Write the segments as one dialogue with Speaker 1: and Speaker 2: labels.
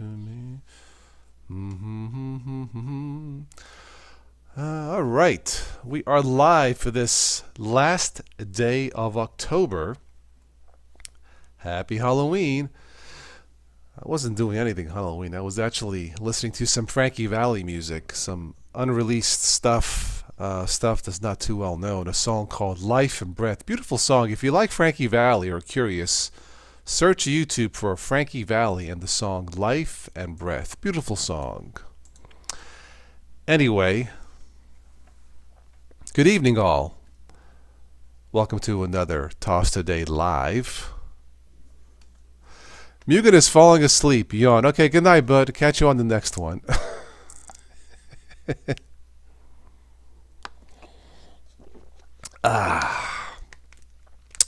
Speaker 1: to me. All right, we are live for this last day of October. Happy Halloween. I wasn't doing anything Halloween. I was actually listening to some Frankie Valli music, some unreleased stuff, stuff that's not too well known. A song called Life and Breath. Beautiful song. If you like Frankie Valli or are curious, search YouTube for Frankie Valli and the song Life and Breath. Beautiful song. Anyway, good evening all. Welcome to another Toss Today Live. Mugen is falling asleep. Yawn. Okay, good night, bud. Catch you on the next one.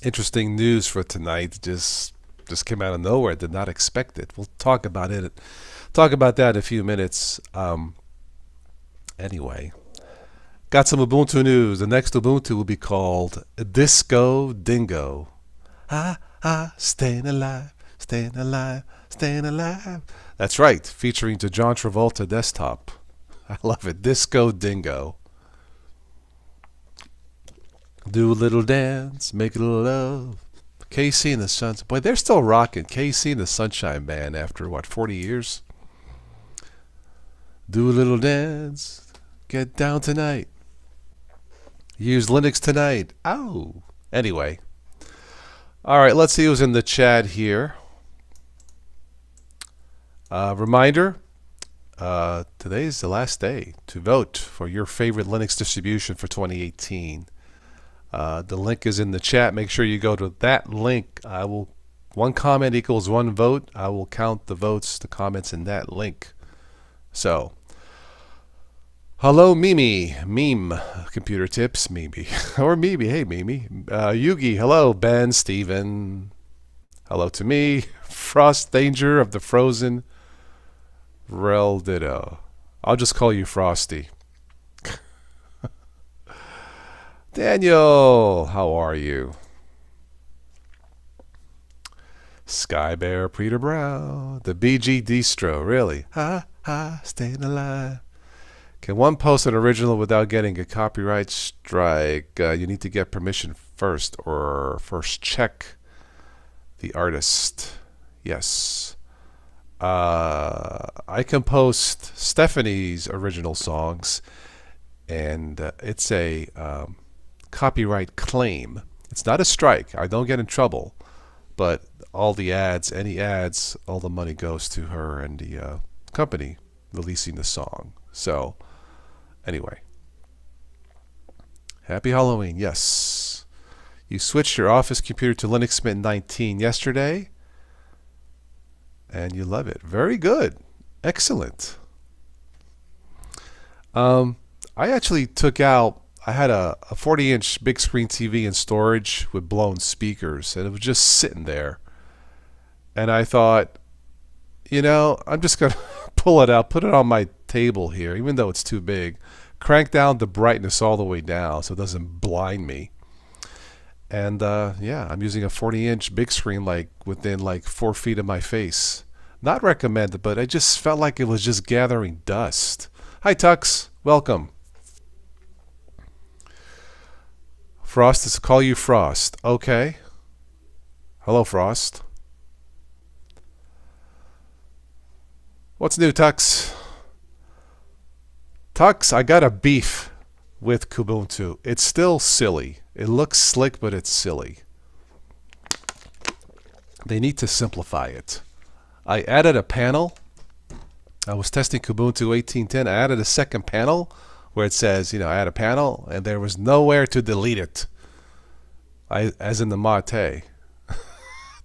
Speaker 1: Interesting news for tonight. Just came out of nowhere. Did not expect it. We'll talk about it. Talk about that in a few minutes. Anyway, got some Ubuntu news. The next Ubuntu will be called Dingo. Staying alive. Staying alive, staying alive. That's right, featuring the John Travolta desktop. I love it. Dingo. Do a little dance, make a little love. KC and the Sunshine. Boy, they're still rocking. KC and the Sunshine Band after, what, 40 years? Do a little dance, get down tonight. Use Linux tonight. Ow. Anyway. All right, let's see who's in the chat here. Reminder, today's the last day to vote for your favorite Linux distribution for 2018. The link is in the chat. Make sure you go to that link. One comment equals one vote. I will count the votes, the comments in that link. So, hello Mimi, Meme, Computer Tips, Mimi, or Mimi, hey Mimi. Yugi, hello Ben, Steven. Hello to me. Frost Danger of the Frozen. Rel Ditto. I'll just call you Frosty. Daniel, how are you? Sky Bear, Peter Brown, the BG Distro, really? Staying alive. Can one post an original without getting a copyright strike? You need to get permission first, or first check the artist. Yes. I can post Stephanie's original songs, and it's a copyright claim. It's not a strike. I don't get in trouble, but all the ads, any ads, all the money goes to her and the company releasing the song. So, anyway. Happy Halloween, yes. You switched your office computer to Linux Mint 19 yesterday, and you love it. Very good. Excellent. I actually took out, I had a 40-inch big screen TV in storage with blown speakers, and it was just sitting there. And I thought, you know, I'm just going to pull it out, put it on my table here, even though it's too big. Crank down the brightness all the way down so it doesn't blind me. And yeah, I'm using a 40-inch big screen like within like 4 feet of my face. Not recommended, but I just felt like it was just gathering dust. Hi Tux, welcome. Frost is call you Frost. Okay. Hello Frost. What's new, Tux? Tux, I got a beef with Kubuntu. It's still silly. It looks slick, but it's silly. They need to simplify it. I added a panel. I was testing Kubuntu 18.10. I added a second panel where it says, you know, add a panel, and there was nowhere to delete it. As in the Mate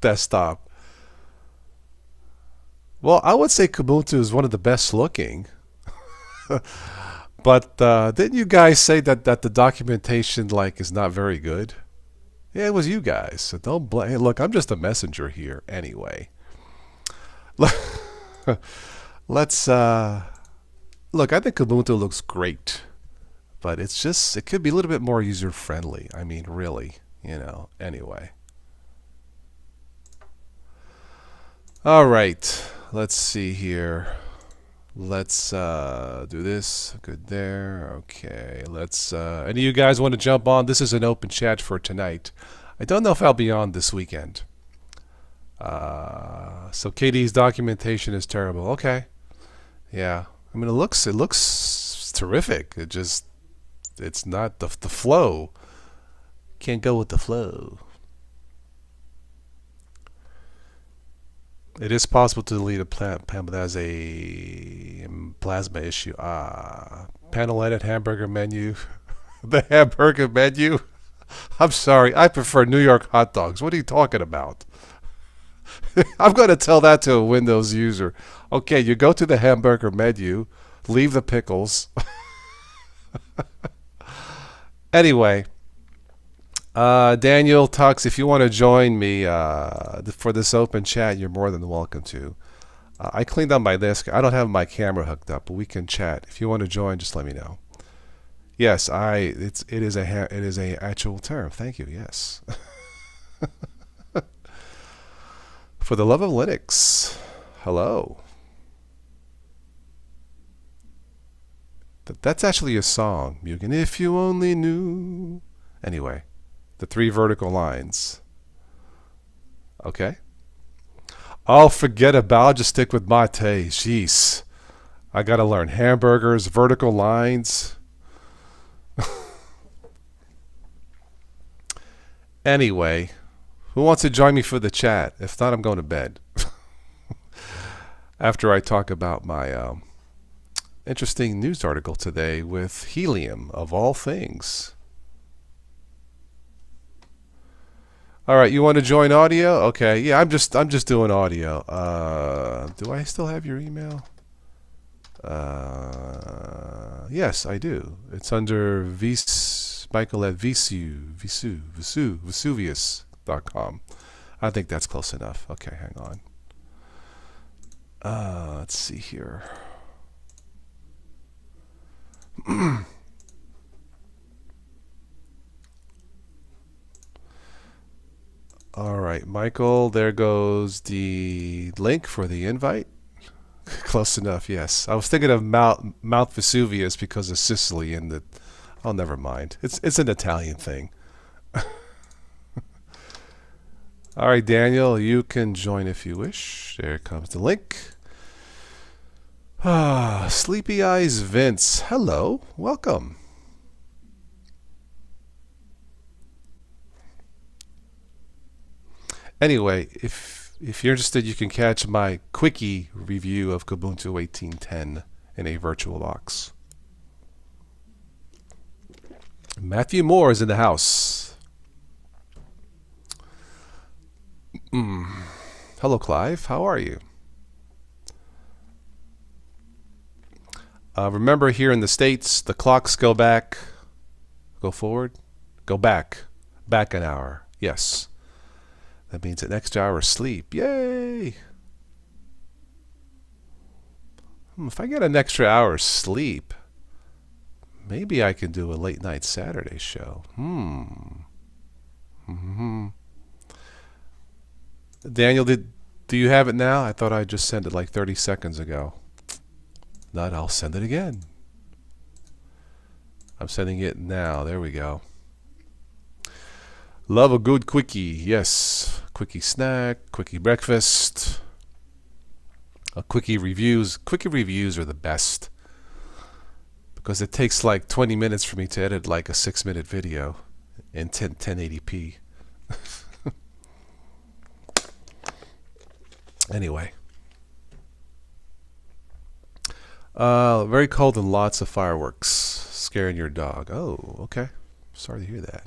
Speaker 1: desktop. Well, I would say Kubuntu is one of the best looking. But didn't you guys say that the documentation like is not very good? Yeah, it was you guys. So don't blame. Hey, look, I'm just a messenger here anyway. Let's look. I think Ubuntu looks great, but it's just it could be a little bit more user friendly. I mean, really, you know. Anyway, all right. let's see here. Let's do this. Good there. Okay. Let's. Any of you guys want to jump on? This is an open chat for tonight. I don't know if I'll be on this weekend. So KD's documentation is terrible. Okay. Yeah. I mean, it looks terrific. It's not the flow. Can't go with the flow. It is possible to delete a panel, but that's a plasma issue. Panel edit hamburger menu. The hamburger menu. I'm sorry. I prefer New York hot dogs. What are you talking about? I'm going to tell that to a Windows user. Okay, you go to the hamburger menu, leave the pickles. Anyway, Daniel Tux, if you want to join me for this open chat, you're more than welcome to. I cleaned up my desk. I don't have my camera hooked up, but we can chat. If you want to join, just let me know. Yes, it is a actual term. Thank you. Yes. For the love of Linux, hello. That's actually a song. Mugen, if you only knew. Anyway, the 3 vertical lines. Okay. I'll forget about. I'll just stick with mate. Jeez, I gotta learn hamburgers, vertical lines. Anyway, who wants to join me for the chat? If not, I'm going to bed. After I talk about my interesting news article today with helium, of all things. All right, you want to join audio? Okay, yeah, I'm just doing audio. Do I still have your email? Yes, I do. It's under Michael at Vesuvius.com. I think that's close enough. Okay, hang on. Let's see here. All right, Michael, there goes the link for the invite. Close enough, yes. I was thinking of Mount Vesuvius because of Sicily and the... Oh, never mind. It's an Italian thing. All right, Daniel, you can join if you wish. There comes the link. Sleepy Eyes Vince. Hello. Welcome. Anyway, if you're interested, you can catch my quickie review of Kubuntu 18.10 in a virtual box. Matthew Moore is in the house. Hello, Clive. How are you? Remember, here in the States, the clocks go back. Go forward. Go back. Back an hour. Yes. That means an extra hour of sleep. Yay! If I get an extra hour of sleep, maybe I can do a late night Saturday show. Daniel, do you have it now? I thought I just sent it like 30 seconds ago. Not, I'll send it again. I'm sending it now. There we go. Love a good quickie. Yes. Quickie snack, quickie breakfast. Quickie reviews. Quickie reviews are the best. Because it takes like 20 minutes for me to edit like a 6-minute video in 1080p. Anyway. Very cold and lots of fireworks. Scaring your dog. Oh, okay. Sorry to hear that.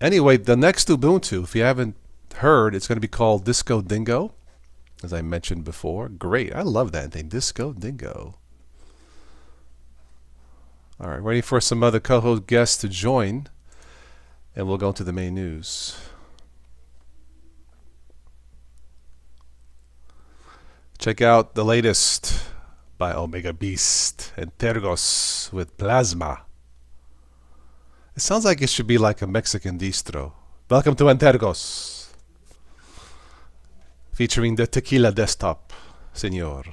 Speaker 1: Anyway, the next Ubuntu, if you haven't heard, it's going to be called Disco Dingo, as I mentioned before. Great. I love that name, Disco Dingo. All right, waiting for some other co-host guests to join, and we'll go to the main news. Check out the latest by Omega Beast and Tergos with Plasma. It sounds like it should be like a Mexican distro. Welcome to Antergos. featuring the Tequila Desktop, senor.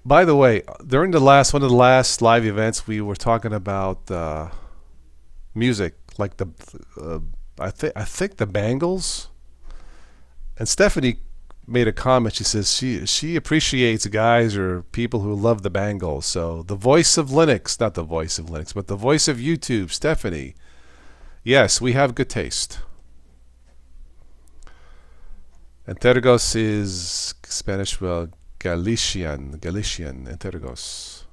Speaker 1: By the way, during one of the last live events, we were talking about music, like I think the Bangles. And Stephanie made a comment. She says she appreciates guys or people who love the Bangles. So the voice of Linux, not the voice of Linux, but the voice of YouTube, Stephanie. Yes, we have good taste. And Tergos is Spanish, well, Galician, Tergos.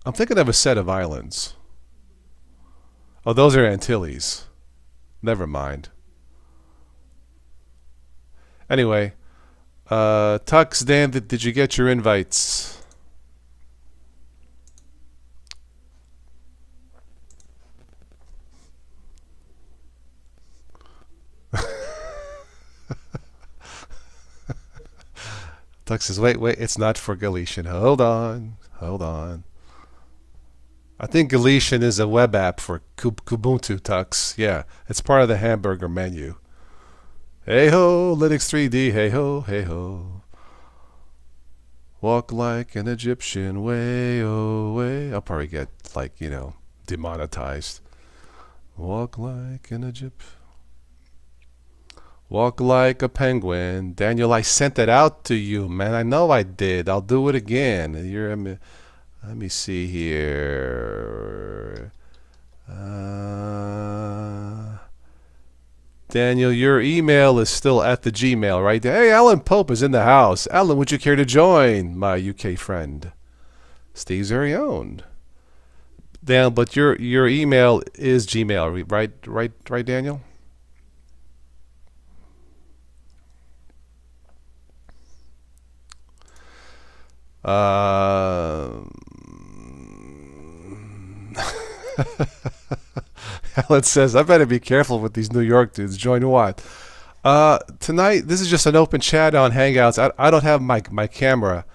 Speaker 1: I'm thinking of a set of islands. Oh, those are Antilles. Never mind. Anyway, Tux, Dan, did you get your invites? Tux says, wait, it's not for Galician. Hold on. I think Galician is a web app for Kubuntu, Tux. Yeah, it's part of the hamburger menu. Hey ho, Linux 3D, hey ho. Walk like an Egyptian, way oh way. I'll probably get, like, demonetized. Walk like an Egyptian. Walk like a penguin. Daniel, I sent it out to you, man. I know I did. I'll do it again. Let me see here. Daniel, your email is still at the Gmail, right? Hey, Alan Pope is in the house. Alan, would you care to join, my UK friend? Steve's very own. Dan, but your email is Gmail, right, Daniel? Alan says, I better be careful with these New York dudes. Join what? Tonight, this is just an open chat on Hangouts. I don't have my camera,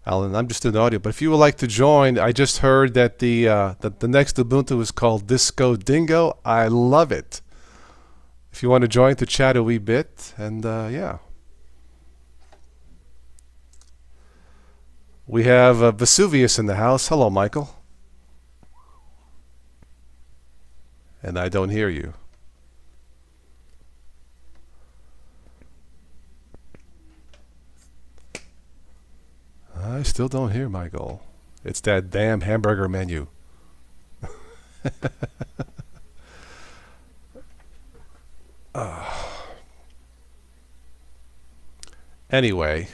Speaker 1: Alan. I'm just doing audio. But if you would like to join, I just heard that the next Ubuntu is called Disco Dingo. I love it. If you want to join to chat a wee bit, and yeah. We have Vesuvius in the house. Hello, Michael. And I don't hear you. I still don't hear Michael. It's that damn hamburger menu. Anyway.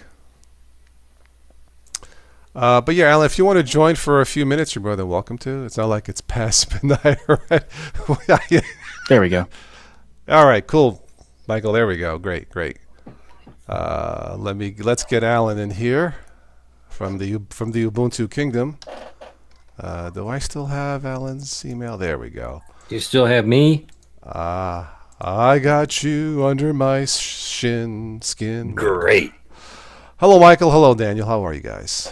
Speaker 1: But yeah, Alan, if you want to join for a few minutes, you're more than welcome to. It's not like it's past midnight, right?
Speaker 2: There we go.
Speaker 1: All right, cool, Michael. There we go. Great. Let's get Alan in here from the Ubuntu Kingdom. Do I still have Alan's email? There we go.
Speaker 3: You still have me?
Speaker 1: I got you under my skin.
Speaker 3: Great.
Speaker 1: Hello, Michael. Hello, Daniel. How are you guys?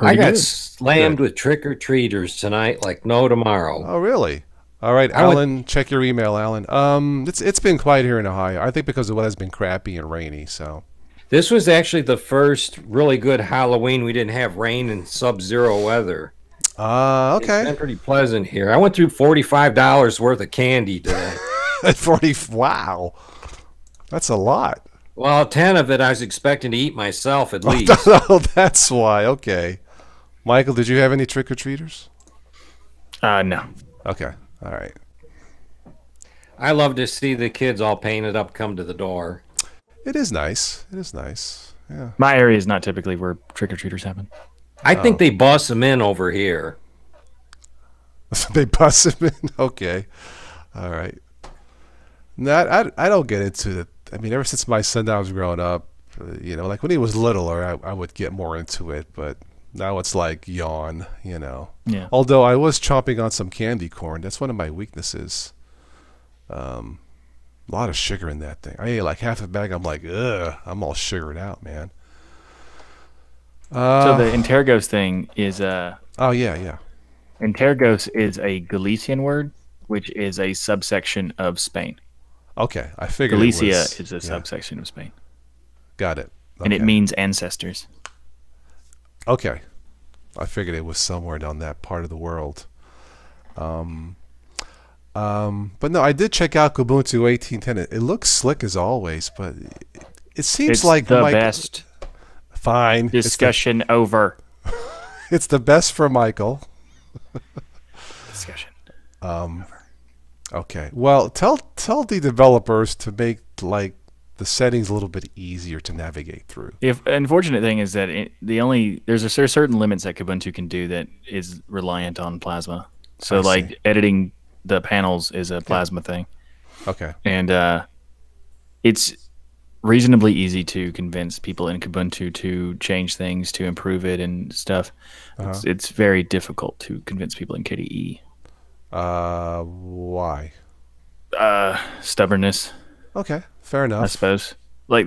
Speaker 3: I got slammed with trick-or-treaters tonight like no tomorrow.
Speaker 1: Oh, really? All right, Alan, check your email, Alan. It's been quiet here in Ohio. I think because the weather's been crappy and rainy, so.
Speaker 3: This was actually the first really good Halloween we didn't have rain and sub-zero weather.
Speaker 1: Okay.
Speaker 3: It's been pretty pleasant here. I went through $45 worth of candy today.
Speaker 1: Wow. That's a lot.
Speaker 3: Well, 10 of it I was expecting to eat myself at least.
Speaker 1: Oh, that's why. Okay. Michael, did you have any trick-or-treaters?
Speaker 2: No.
Speaker 1: Okay. All right.
Speaker 3: I love to see the kids all painted up come to the door.
Speaker 1: It is nice. Yeah.
Speaker 2: My area is not typically where trick-or-treaters happen.
Speaker 3: I think they bust them in over here.
Speaker 1: They bust them in? Okay. All right. No, I don't get into it. I mean, ever since my son was growing up, like when he was littler, I would get more into it, but now it's like yawn,
Speaker 2: Yeah.
Speaker 1: Although I was chomping on some candy corn. That's one of my weaknesses. A lot of sugar in that thing. I ate like half a bag. I'm like, ugh, I'm all sugared out, man.
Speaker 2: So the Intergos thing is
Speaker 1: oh, yeah.
Speaker 2: Intergos is a Galician word. which is a subsection of Spain.
Speaker 1: Okay, I figured
Speaker 2: Galicia
Speaker 1: it was,
Speaker 2: is a subsection of Spain.
Speaker 1: Got it. Okay.
Speaker 2: And it means ancestors.
Speaker 1: Okay. I figured it was somewhere down that part of the world. But no, I did check out Kubuntu 18.10. It looks slick as always, but it seems
Speaker 2: it's
Speaker 1: like
Speaker 2: the best.
Speaker 1: Fine.
Speaker 2: Discussion over.
Speaker 1: It's the best for Michael.
Speaker 2: Discussion.
Speaker 1: Okay. Well, tell the developers to make like the settings a little bit easier to navigate through.
Speaker 2: If unfortunate thing is that there's certain limits that Kubuntu can do that is reliant on Plasma. So like editing the panels is a Plasma thing.
Speaker 1: Okay.
Speaker 2: And it's reasonably easy to convince people in Kubuntu to change things, to improve it and stuff. It's very difficult to convince people in KDE.
Speaker 1: Why?
Speaker 2: Stubbornness.
Speaker 1: Okay, fair enough.
Speaker 2: I suppose. Like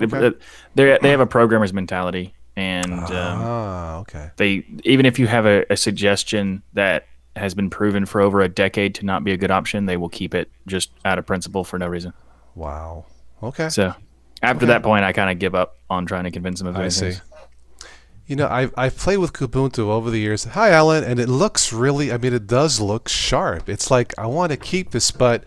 Speaker 2: they have a programmer's mentality, and
Speaker 1: okay.
Speaker 2: They even if you have a suggestion that has been proven for over a decade to not be a good option, they will keep it just out of principle for no reason.
Speaker 1: Wow. Okay.
Speaker 2: So after that point, I kind of give up on trying to convince them of anything.
Speaker 1: I see. You know, I've played with Kubuntu over the years. Hi, Alan, and it looks really. I mean, it does look sharp. It's like I want to keep this, but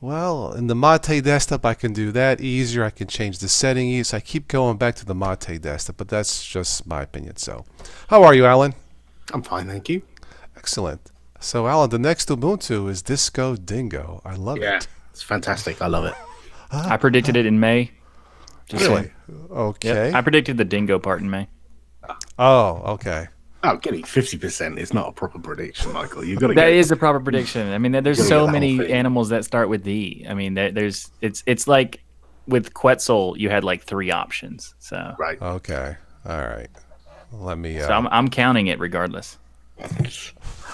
Speaker 1: well, in the Mate desktop, I can do that easier. I can change the setting easier. I keep going back to the Mate desktop, but that's just my opinion. So, how are you, Alan?
Speaker 4: I'm fine, thank you.
Speaker 1: Excellent. So, Alan, the next Ubuntu is Disco Dingo. I love it.
Speaker 4: Yeah, it's fantastic. I love it.
Speaker 2: I predicted it in May.
Speaker 1: Really? Okay.
Speaker 2: Yep. I predicted the Dingo part in May.
Speaker 1: Oh, okay.
Speaker 4: Oh, getting 50% is not a proper prediction, Michael. You've got to.
Speaker 2: That is a proper prediction. I mean, there's so many
Speaker 4: thing.
Speaker 2: animals that start with D. I mean, it's like with Quetzal, you had like 3 options. So
Speaker 4: right.
Speaker 1: Okay. All right. Let me.
Speaker 2: So I'm counting it regardless.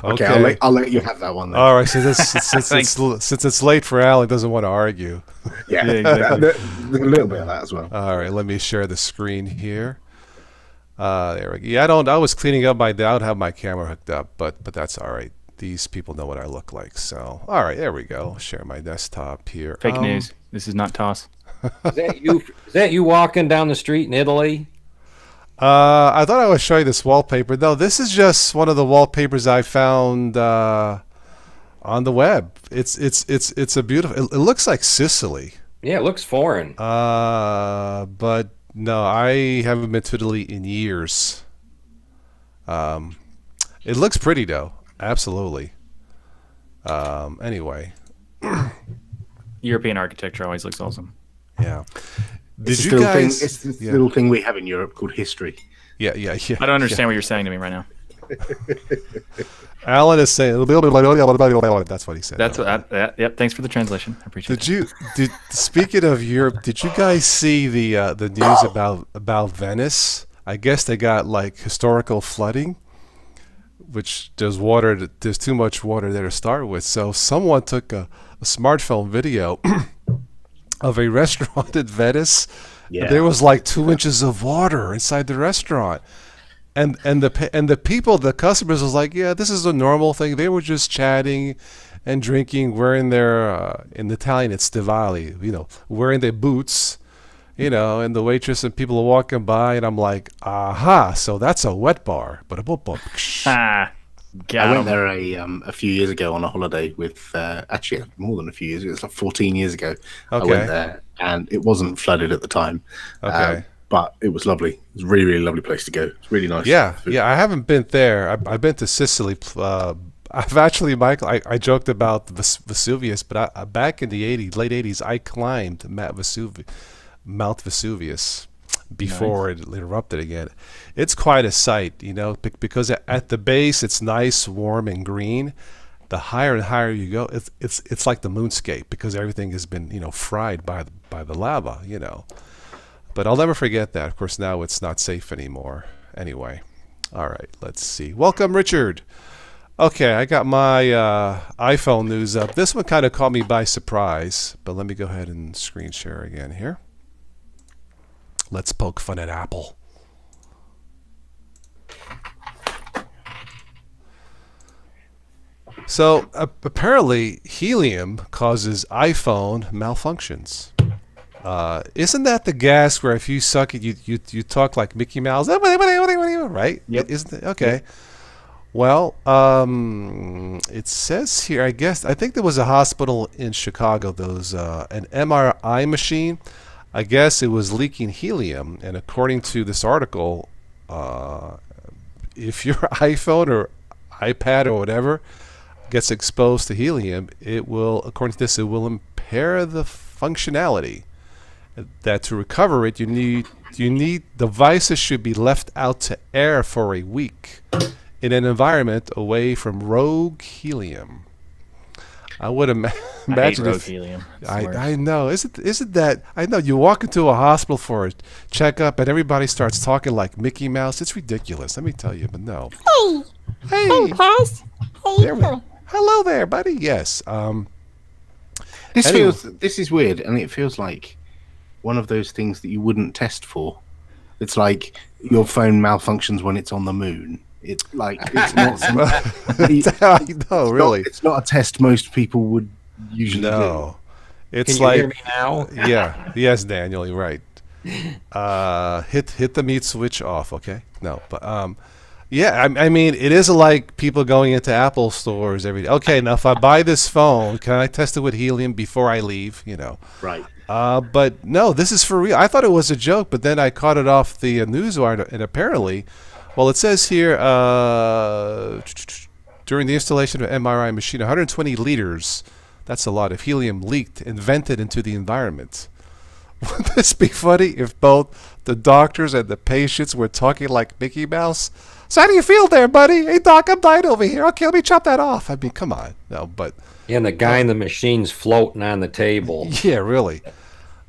Speaker 4: Okay, I'll let you have that one then.
Speaker 1: All right. Since it's late for Al, he doesn't want to argue.
Speaker 4: Yeah, exactly. A little bit of that as well.
Speaker 1: All right. Let me share the screen here. There we go. Yeah, I was cleaning up I don't have my camera hooked up, but that's all right. These people know what I look like. So, all right, there we go. Share my desktop here.
Speaker 2: Fake news. This is not Toss.
Speaker 3: Is that you walking down the street in Italy?
Speaker 1: I thought I would show you this wallpaper. No, this is just one of the wallpapers I found on the web. It's a beautiful. It looks like Sicily.
Speaker 3: Yeah, it looks foreign.
Speaker 1: But no, I haven't been to Italy in years. It looks pretty though. Absolutely. Anyway.
Speaker 2: European architecture always looks awesome.
Speaker 1: Yeah.
Speaker 4: It's this little thing we have in Europe called history.
Speaker 1: Yeah.
Speaker 2: I don't understand what you're saying to me right now.
Speaker 1: Alan is saying that's what he said.
Speaker 2: That's yep. Thanks for the translation. I appreciate it.
Speaker 1: Speaking of Europe, did you guys see the news about Venice? I guess they got like historical flooding, which there's too much water there to start with. So someone took a smartphone video of a restaurant in Venice. Yeah. There was like 2 inches of water inside the restaurant. And the people, the customers, was like, yeah, this is a normal thing. They were just chatting and drinking, wearing their in Italian it's stivali, wearing their boots, and the waitress and people are walking by, and I'm like, aha, so that's a wet bar. But
Speaker 4: I went there a few years ago on a holiday with actually more than a few years ago. It's like 14 years ago.
Speaker 1: Okay.
Speaker 4: I went there and it wasn't flooded at the time.
Speaker 1: Okay.
Speaker 4: But it was lovely. It was a really, really lovely place to go. It's really nice.
Speaker 1: Yeah, food. Yeah. I haven't been there. I've been to Sicily. I've actually, Michael, I joked about Vesuvius, but back in the late 80s, I climbed Mount Vesuvius before it erupted again. It's quite a sight, because at the base it's nice, warm, and green. The higher and higher you go, it's like the moonscape because everything has been fried by the lava, But I'll never forget that. Of course, now it's not safe anymore. Anyway, all right, let's see. Welcome, Richard. Okay, I got my iPhone news up. This one kind of caught me by surprise, but let me go ahead and screen share again here. Let's poke fun at Apple. So apparently, helium causes iPhone malfunctions. Isn't that the gas where if you suck it, you talk like Mickey Mouse, right?
Speaker 2: Yep.
Speaker 1: Isn't it? Okay. Well, it says here. I think there was a hospital in Chicago. There was an MRI machine. I guess it was leaking helium, and according to this article, if your iPhone or iPad or whatever gets exposed to helium, it will, according to this, it will impair the functionality. That to recover it, you need devices should be left out to air for a week in an environment away from rogue helium. I would imagine
Speaker 2: rogue helium.
Speaker 1: I know. Isn't that? I know. You walk into a hospital for a checkup and everybody starts talking like Mickey Mouse. It's ridiculous. Let me tell you. But no.
Speaker 5: Hey,
Speaker 1: Hey,
Speaker 5: Paz. How you doing?
Speaker 1: hello there, buddy. Yes.
Speaker 4: This
Speaker 1: Anyway.
Speaker 4: this is weird, and it feels like one of those things that you wouldn't test for. It's like your phone malfunctions when it's on the moon. It's like it's not.
Speaker 1: I know. Really.
Speaker 4: It's not a test most people would usually do.
Speaker 1: No. It's
Speaker 3: Can you
Speaker 1: like.
Speaker 3: hear me now?
Speaker 1: Yeah. Yes, Daniel. You're right. Hit the meat switch off. Okay. No, but yeah. I mean, it is like people going into Apple stores every day. Okay, now if I buy this phone, can I test it with helium before I leave? You know.
Speaker 4: Right.
Speaker 1: But no, this is for real. I thought it was a joke, but then I caught it off the news article, and apparently, well, it says here during the installation of an MRI machine, 120 liters, that's a lot of helium leaked and vented into the environment. Would this be funny if both the doctors and the patients were talking like Mickey Mouse? So how do you feel there, buddy? Hey, doc, I'm dying over here. Okay, let me chop that off. I mean, come on. No, but...
Speaker 3: And the guy in the machine's floating on the table.
Speaker 1: Yeah, really.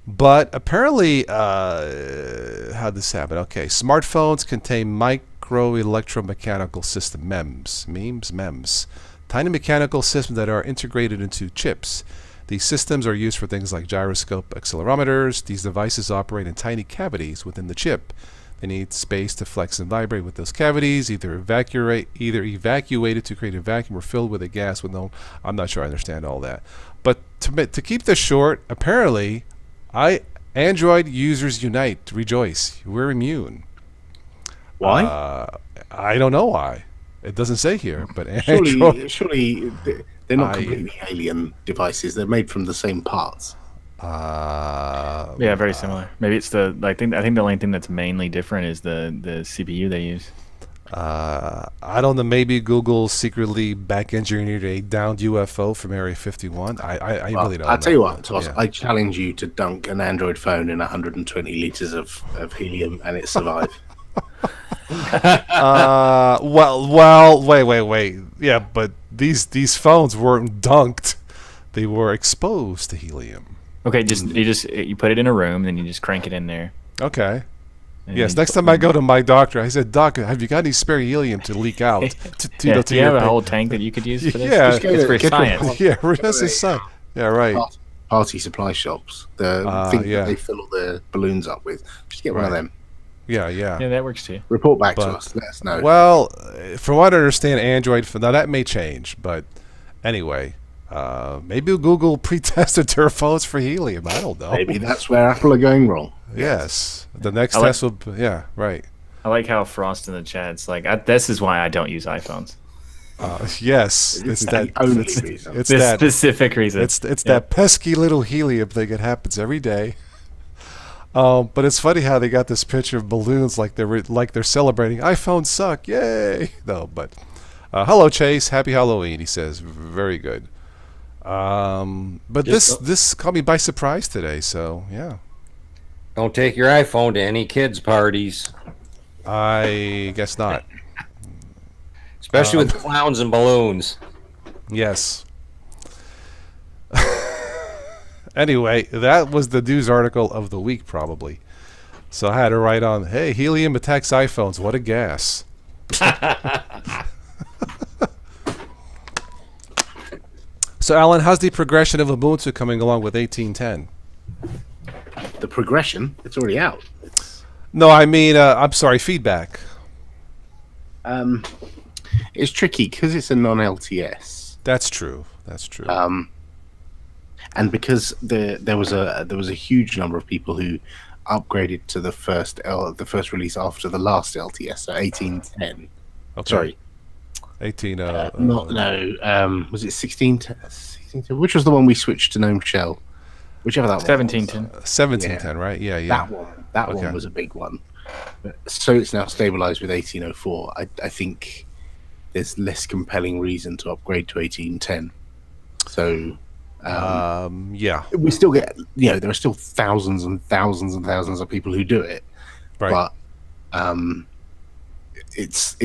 Speaker 1: But apparently, how'd this happen? Okay, smartphones contain micro-electromechanical system, MEMS, tiny mechanical systems that are integrated into chips. These systems are used for things like gyroscope accelerometers. These devices operate in tiny cavities within the chip. They need space to flex and vibrate with those cavities, either evacuated to create a vacuum or filled with a gas with no... I'm not sure I understand all that. But to keep this short, apparently, Android users unite, rejoice. We're immune.
Speaker 4: Why?
Speaker 1: I don't know why. It doesn't say here, but Android...
Speaker 4: Surely they're not completely alien devices. They're made from the same parts.
Speaker 2: Yeah, very similar. Maybe it's I think the only thing that's mainly different is the CPU they use.
Speaker 1: I don't know. Maybe Google secretly back engineered a downed UFO from Area 51. I really don't know.
Speaker 4: I'll tell you what, Toss,
Speaker 1: Yeah.
Speaker 4: I challenge you to dunk an Android phone in 120 liters of helium and it survive.
Speaker 1: Well, wait. Yeah, but these phones weren't dunked; they were exposed to helium.
Speaker 2: Okay, you put it in a room, then you just crank it in there.
Speaker 1: Okay.
Speaker 2: and
Speaker 1: Yes.
Speaker 2: then
Speaker 1: Next time I go to my doctor, I said, "Doc, have you got any spare helium to leak out?"
Speaker 2: Yeah, do you have
Speaker 1: your
Speaker 2: a whole tank that you could use for this?
Speaker 1: Yeah.
Speaker 2: It's for
Speaker 4: Get
Speaker 2: science.
Speaker 1: Yeah, that's his son. Yeah, right.
Speaker 4: Party supply shops, the thing
Speaker 1: yeah.
Speaker 4: that they fill all the balloons up with. Just get one of
Speaker 1: Right.
Speaker 4: them.
Speaker 1: Yeah.
Speaker 2: Yeah, that works too.
Speaker 4: Report back to
Speaker 1: But-
Speaker 4: us. Let us know.
Speaker 1: Well, from what I understand, Android. Now that may change, but anyway, maybe Google pre-tested their phones for helium. I don't know.
Speaker 4: Maybe that's where Apple are going wrong.
Speaker 1: Yes. The next
Speaker 2: I like-
Speaker 1: test will. Yeah. Right.
Speaker 2: I like how Frost in the chat's like, this is why I don't use iPhones.
Speaker 1: Yes.
Speaker 4: This
Speaker 1: It's
Speaker 4: is
Speaker 1: that.
Speaker 4: the only
Speaker 1: It's,
Speaker 4: reason.
Speaker 1: it's
Speaker 2: This
Speaker 1: that.
Speaker 2: specific reason.
Speaker 1: It's
Speaker 2: Yeah.
Speaker 1: that pesky little helium thing. It happens every day. But it's funny how they got this picture of balloons like they're celebrating. iPhones suck, yay! No, but hello Chase, happy Halloween. He says, very good. But this caught me by surprise today. So yeah,
Speaker 3: Don't take your iPhone to any kids' parties,
Speaker 1: I guess not.
Speaker 3: especially with clowns and balloons.
Speaker 1: Yes. Anyway, that was the news article of the week, probably. So I had to write on, hey, helium attacks iPhones. What a gas. So, Alan, how's the progression of Ubuntu coming along with 18.10?
Speaker 4: The progression, it's already out.
Speaker 1: No, I mean, I'm sorry, feedback.
Speaker 4: It's tricky because it's a non-LTS.
Speaker 1: That's true. That's true.
Speaker 4: And because there was a huge number of people who upgraded to the first release after the last LTS, so 1810.
Speaker 1: Okay.
Speaker 4: Sorry,
Speaker 1: 18.
Speaker 4: was it 1610? Which was the one we switched to GNOME Shell? Whichever that one.
Speaker 2: 1710.
Speaker 1: 1710, right? Yeah, yeah.
Speaker 4: That one was a big one. So it's now stabilized with 1804. I think there's less compelling reason to upgrade to 1810. So
Speaker 1: yeah,
Speaker 4: we still get, there are still thousands and thousands and thousands of people who do it,
Speaker 1: right.
Speaker 4: But it's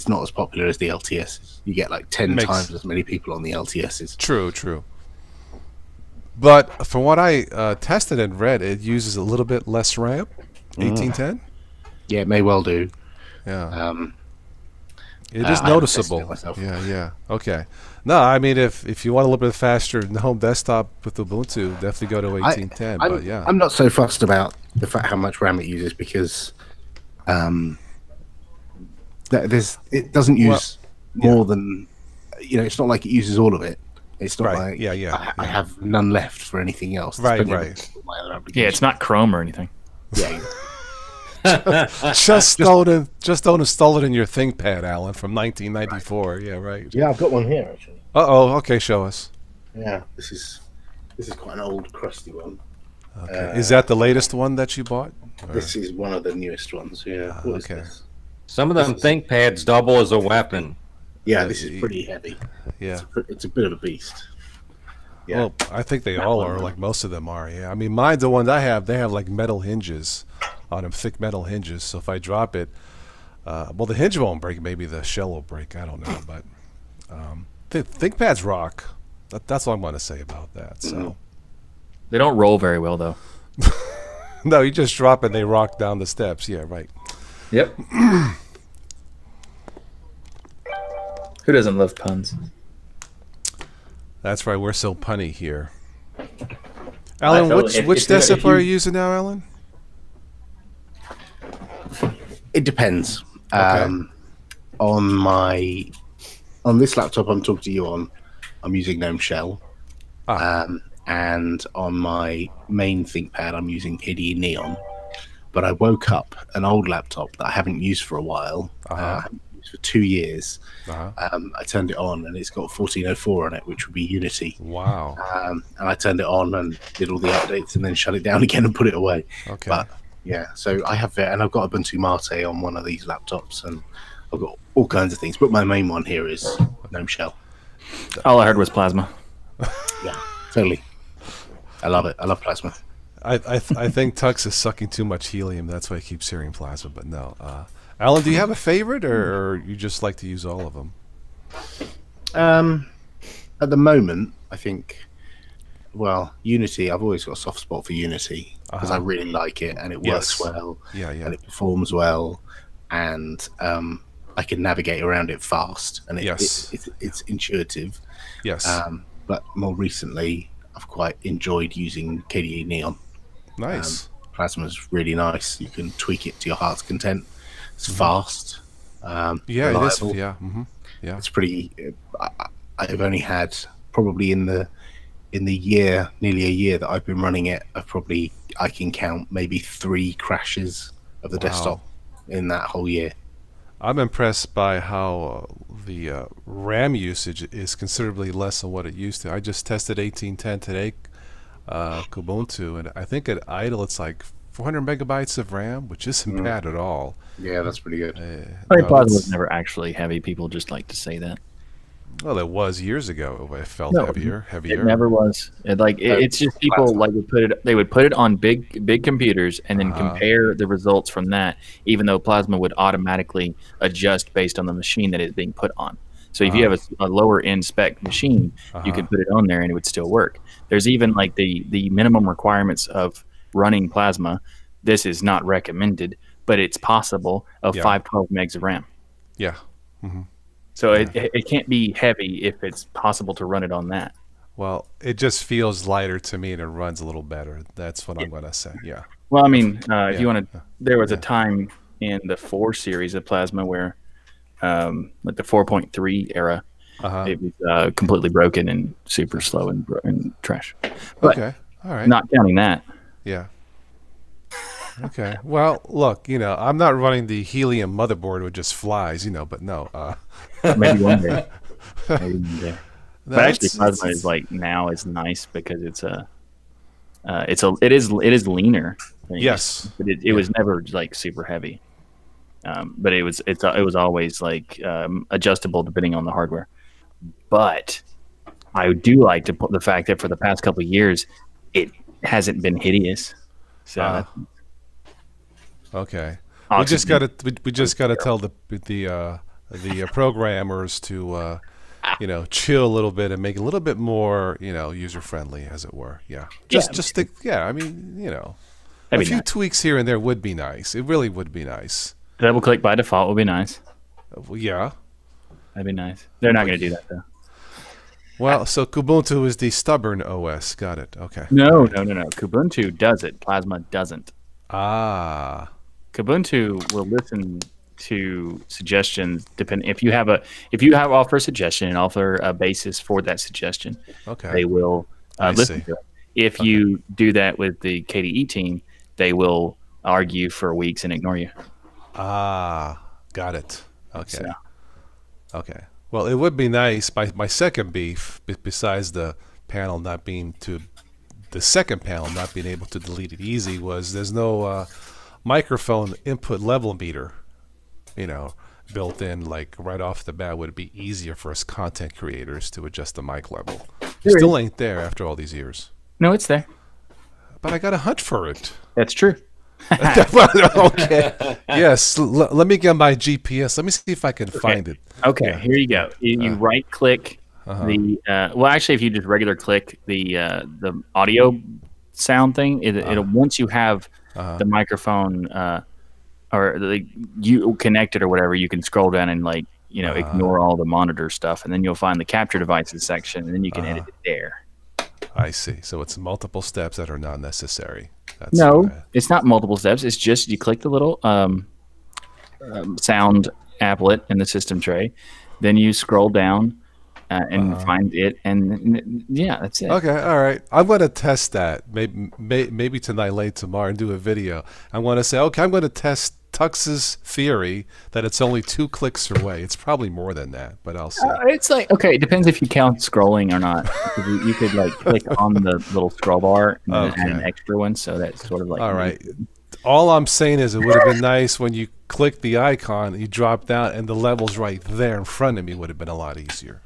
Speaker 4: not as popular as the LTSs. You get like 10 times as many people on the LTSs.
Speaker 1: True. But from what I tested and read, it uses a little bit less RAM. 1810.
Speaker 4: Yeah, it may well do.
Speaker 1: Yeah. It is noticeable. Yeah. Okay. No, I mean, if you want a little bit faster GNOME desktop with Ubuntu, definitely go to 1810. But yeah,
Speaker 4: I'm not so fussed about the fact how much RAM it uses because it doesn't use more than it's not like it uses all of it. It's not like I have none left for anything else.
Speaker 1: Right.
Speaker 2: Yeah, it's not Chrome or anything.
Speaker 4: Yeah.
Speaker 1: just don't install it in your ThinkPad, Alan, from 1994. Right. Yeah, right.
Speaker 4: Yeah, I've got one here actually.
Speaker 1: Okay, show us.
Speaker 4: Yeah, this is quite an old, crusty one.
Speaker 1: Okay, is that the latest one that you bought? Or?
Speaker 4: This is one of the newest ones. Yeah.
Speaker 1: Okay.
Speaker 3: Some of them ThinkPads double as a weapon.
Speaker 4: Yeah, this is pretty heavy.
Speaker 1: Yeah,
Speaker 4: it's a bit of a beast. Yeah.
Speaker 1: Well, I think they all are. Like most of them are. Yeah. I mean, mine's the ones I have. They have like metal hinges on them, thick metal hinges. So if I drop it, well, the hinge won't break. Maybe the shell will break. I don't know. But ThinkPads rock. That's all I'm going to say about that. So
Speaker 2: they don't roll very well, though.
Speaker 1: No, you just drop and they rock down the steps. Yeah, right.
Speaker 2: Yep. Who doesn't love puns?
Speaker 1: That's right. We're so punny here. Alan, which desktop are you using now, Alan?
Speaker 4: It depends.
Speaker 1: Okay.
Speaker 4: On this laptop I'm talking to you on, I'm using GNOME Shell. And on my main ThinkPad, I'm using IDE Neon. But I woke up an old laptop that I haven't used for a while. I haven't used for 2 years. I turned it on, and it's got 1404 on it, which would be Unity.
Speaker 1: Wow.
Speaker 4: And I turned it on and did all the updates, and then shut it down again and put it away.
Speaker 1: Okay.
Speaker 4: But yeah, so I have it, and I've got Ubuntu Mate on one of these laptops, and I've got all kinds of things. But my main one here is GNOME Shell.
Speaker 2: All I heard was Plasma.
Speaker 4: Yeah, totally. I love it. I love Plasma.
Speaker 1: I think Tux is sucking too much helium. That's why he keeps hearing Plasma. But no. Alan, do you have a favorite, or you just like to use all of them?
Speaker 4: At the moment, I think, Unity. I've always got a soft spot for Unity because I really like it, and it works well.
Speaker 1: Yeah.
Speaker 4: And it performs well, and I can navigate around it fast, and it's intuitive.
Speaker 1: Yes.
Speaker 4: But more recently, I've quite enjoyed using KDE Neon.
Speaker 1: Nice.
Speaker 4: Plasma's really nice. You can tweak it to your heart's content. It's fast.
Speaker 1: Reliable. It is. Yeah. Yeah.
Speaker 4: It's pretty. I've only had probably in the year, nearly a year that I've been running it. I can count maybe 3 crashes of the desktop in that whole year.
Speaker 1: I'm impressed by how the RAM usage is considerably less than what it used to. I just tested 1810 today, Ubuntu, and I think at idle it's like 400 megabytes of RAM, which isn't bad at all.
Speaker 4: Yeah, that's pretty good.
Speaker 2: Plasma was never actually heavy. People just like to say that.
Speaker 1: Well, it was years ago. It felt heavier.
Speaker 2: It never was. It's just people they would put it on big computers and then compare the results from that, even though Plasma would automatically adjust based on the machine that it's being put on. So if you have a lower end spec machine, you could put it on there and it would still work. There's even like the minimum requirements of running Plasma. This is not recommended, but it's possible of 512 megs of RAM.
Speaker 1: Yeah. Mm-hmm.
Speaker 2: So it can't be heavy if it's possible to run it on that.
Speaker 1: Well, it just feels lighter to me and it runs a little better. That's what I'm going to say. Yeah.
Speaker 2: Well, I mean, if you want to, there was a time in the 4 series of Plasma where, like the 4.3 era, It was completely broken and super slow and trash. But
Speaker 1: Okay, all right.
Speaker 2: not counting that.
Speaker 1: Yeah. Okay. Well, look, I'm not running the Helium motherboard with just flies, but no.
Speaker 2: Maybe one day. Maybe one day.
Speaker 1: No,
Speaker 2: But actually, Plasma is now it's nice because it is leaner.
Speaker 1: Yes.
Speaker 2: But it was never like super heavy. But it was always like adjustable depending on the hardware. But I do like to put the fact that for the past couple of years, it hasn't been hideous. So
Speaker 1: okay. We just got to tell the programmers to chill a little bit and make it a little bit more user friendly, as it were. Yeah. Just think. Yeah. I mean, a few tweaks here and there would be nice. It really would be nice.
Speaker 2: Double click by default would be nice.
Speaker 1: Yeah.
Speaker 2: That'd be nice. They're not going to do that though.
Speaker 1: Well, so Kubuntu is the stubborn OS. Got it. Okay.
Speaker 2: No. Kubuntu does it. Plasma doesn't.
Speaker 1: Ah.
Speaker 2: Kubuntu will listen to suggestions if you offer a suggestion and offer a basis for that suggestion.
Speaker 1: Okay.
Speaker 2: They will listen to it. If you do that with the KDE team, they will argue for weeks and ignore you.
Speaker 1: Ah, got it. Okay.
Speaker 2: So.
Speaker 1: Okay. Well, it would be nice. My second beef, besides the panel not being the second panel not being able to delete it easy, was there's no microphone input level meter, built in. Like right off the bat, would it be easier for us content creators to adjust the mic level? It still ain't there after all these years.
Speaker 2: No, it's there.
Speaker 1: But I got to hunt for it.
Speaker 2: That's true.
Speaker 1: Okay. Yes. Let me get my GPS. Let me see if I can find it.
Speaker 2: Okay.
Speaker 1: Yeah.
Speaker 2: Here you go. You right click the. Well, actually, if you just regular click the audio sound thing, it'll once you have the microphone or you connect it or whatever, you can scroll down and ignore all the monitor stuff, and then you'll find the capture devices section, and then you can edit it there.
Speaker 1: I see. So it's multiple steps that are not necessary.
Speaker 2: It's not multiple steps. It's just you click the little sound applet in the system tray, then you scroll down and find it, and that's it.
Speaker 1: Okay, all right. I'm going to test that maybe tonight, late tomorrow, and do a video. I'm going to say, okay, I'm going to test Tux's theory that it's only 2 clicks away. It's probably more than that, but I'll see.
Speaker 2: It's it depends if you count scrolling or not. You could click on the little scroll bar and then add an extra one, so that's sort of like.
Speaker 1: All right. All I'm saying is it would have been nice when you click the icon, you drop down, and the level's right there in front of me. Would have been a lot easier.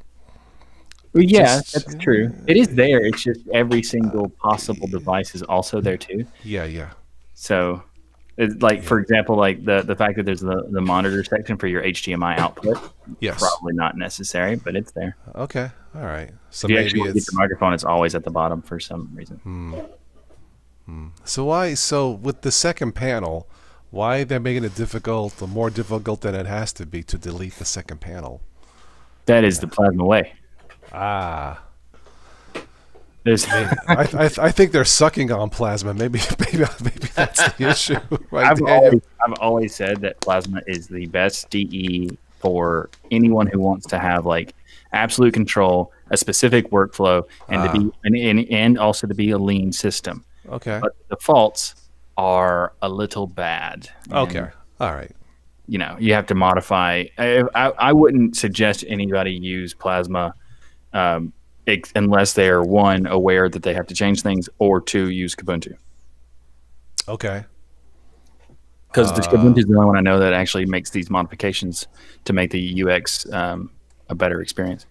Speaker 2: Well, yeah, that's true. It is there. It's just every single possible device is also there too.
Speaker 1: Yeah.
Speaker 2: So. It's for example, the fact that there's the monitor section for your HDMI output.
Speaker 1: Yes.
Speaker 2: Probably not necessary, but it's there.
Speaker 1: Okay. All right. So
Speaker 2: if you
Speaker 1: maybe
Speaker 2: actually get the microphone, it's always at the bottom for some reason.
Speaker 1: So with the second panel, why they're making it more difficult than it has to be to delete the second panel?
Speaker 2: That is the Plasma way.
Speaker 1: Ah. I think they're sucking on Plasma. Maybe that's the issue. Right,
Speaker 2: I've always said that Plasma is the best DE for anyone who wants to have absolute control, a specific workflow, and to be and also to be a lean system.
Speaker 1: Okay.
Speaker 2: But the defaults are a little bad.
Speaker 1: Okay. All right.
Speaker 2: You have to modify. I wouldn't suggest anybody use Plasma. Unless they are, 1, aware that they have to change things, or 2, use Kubuntu.
Speaker 1: Okay.
Speaker 2: Because Kubuntu is the only one I know that actually makes these modifications to make the UX a better experience.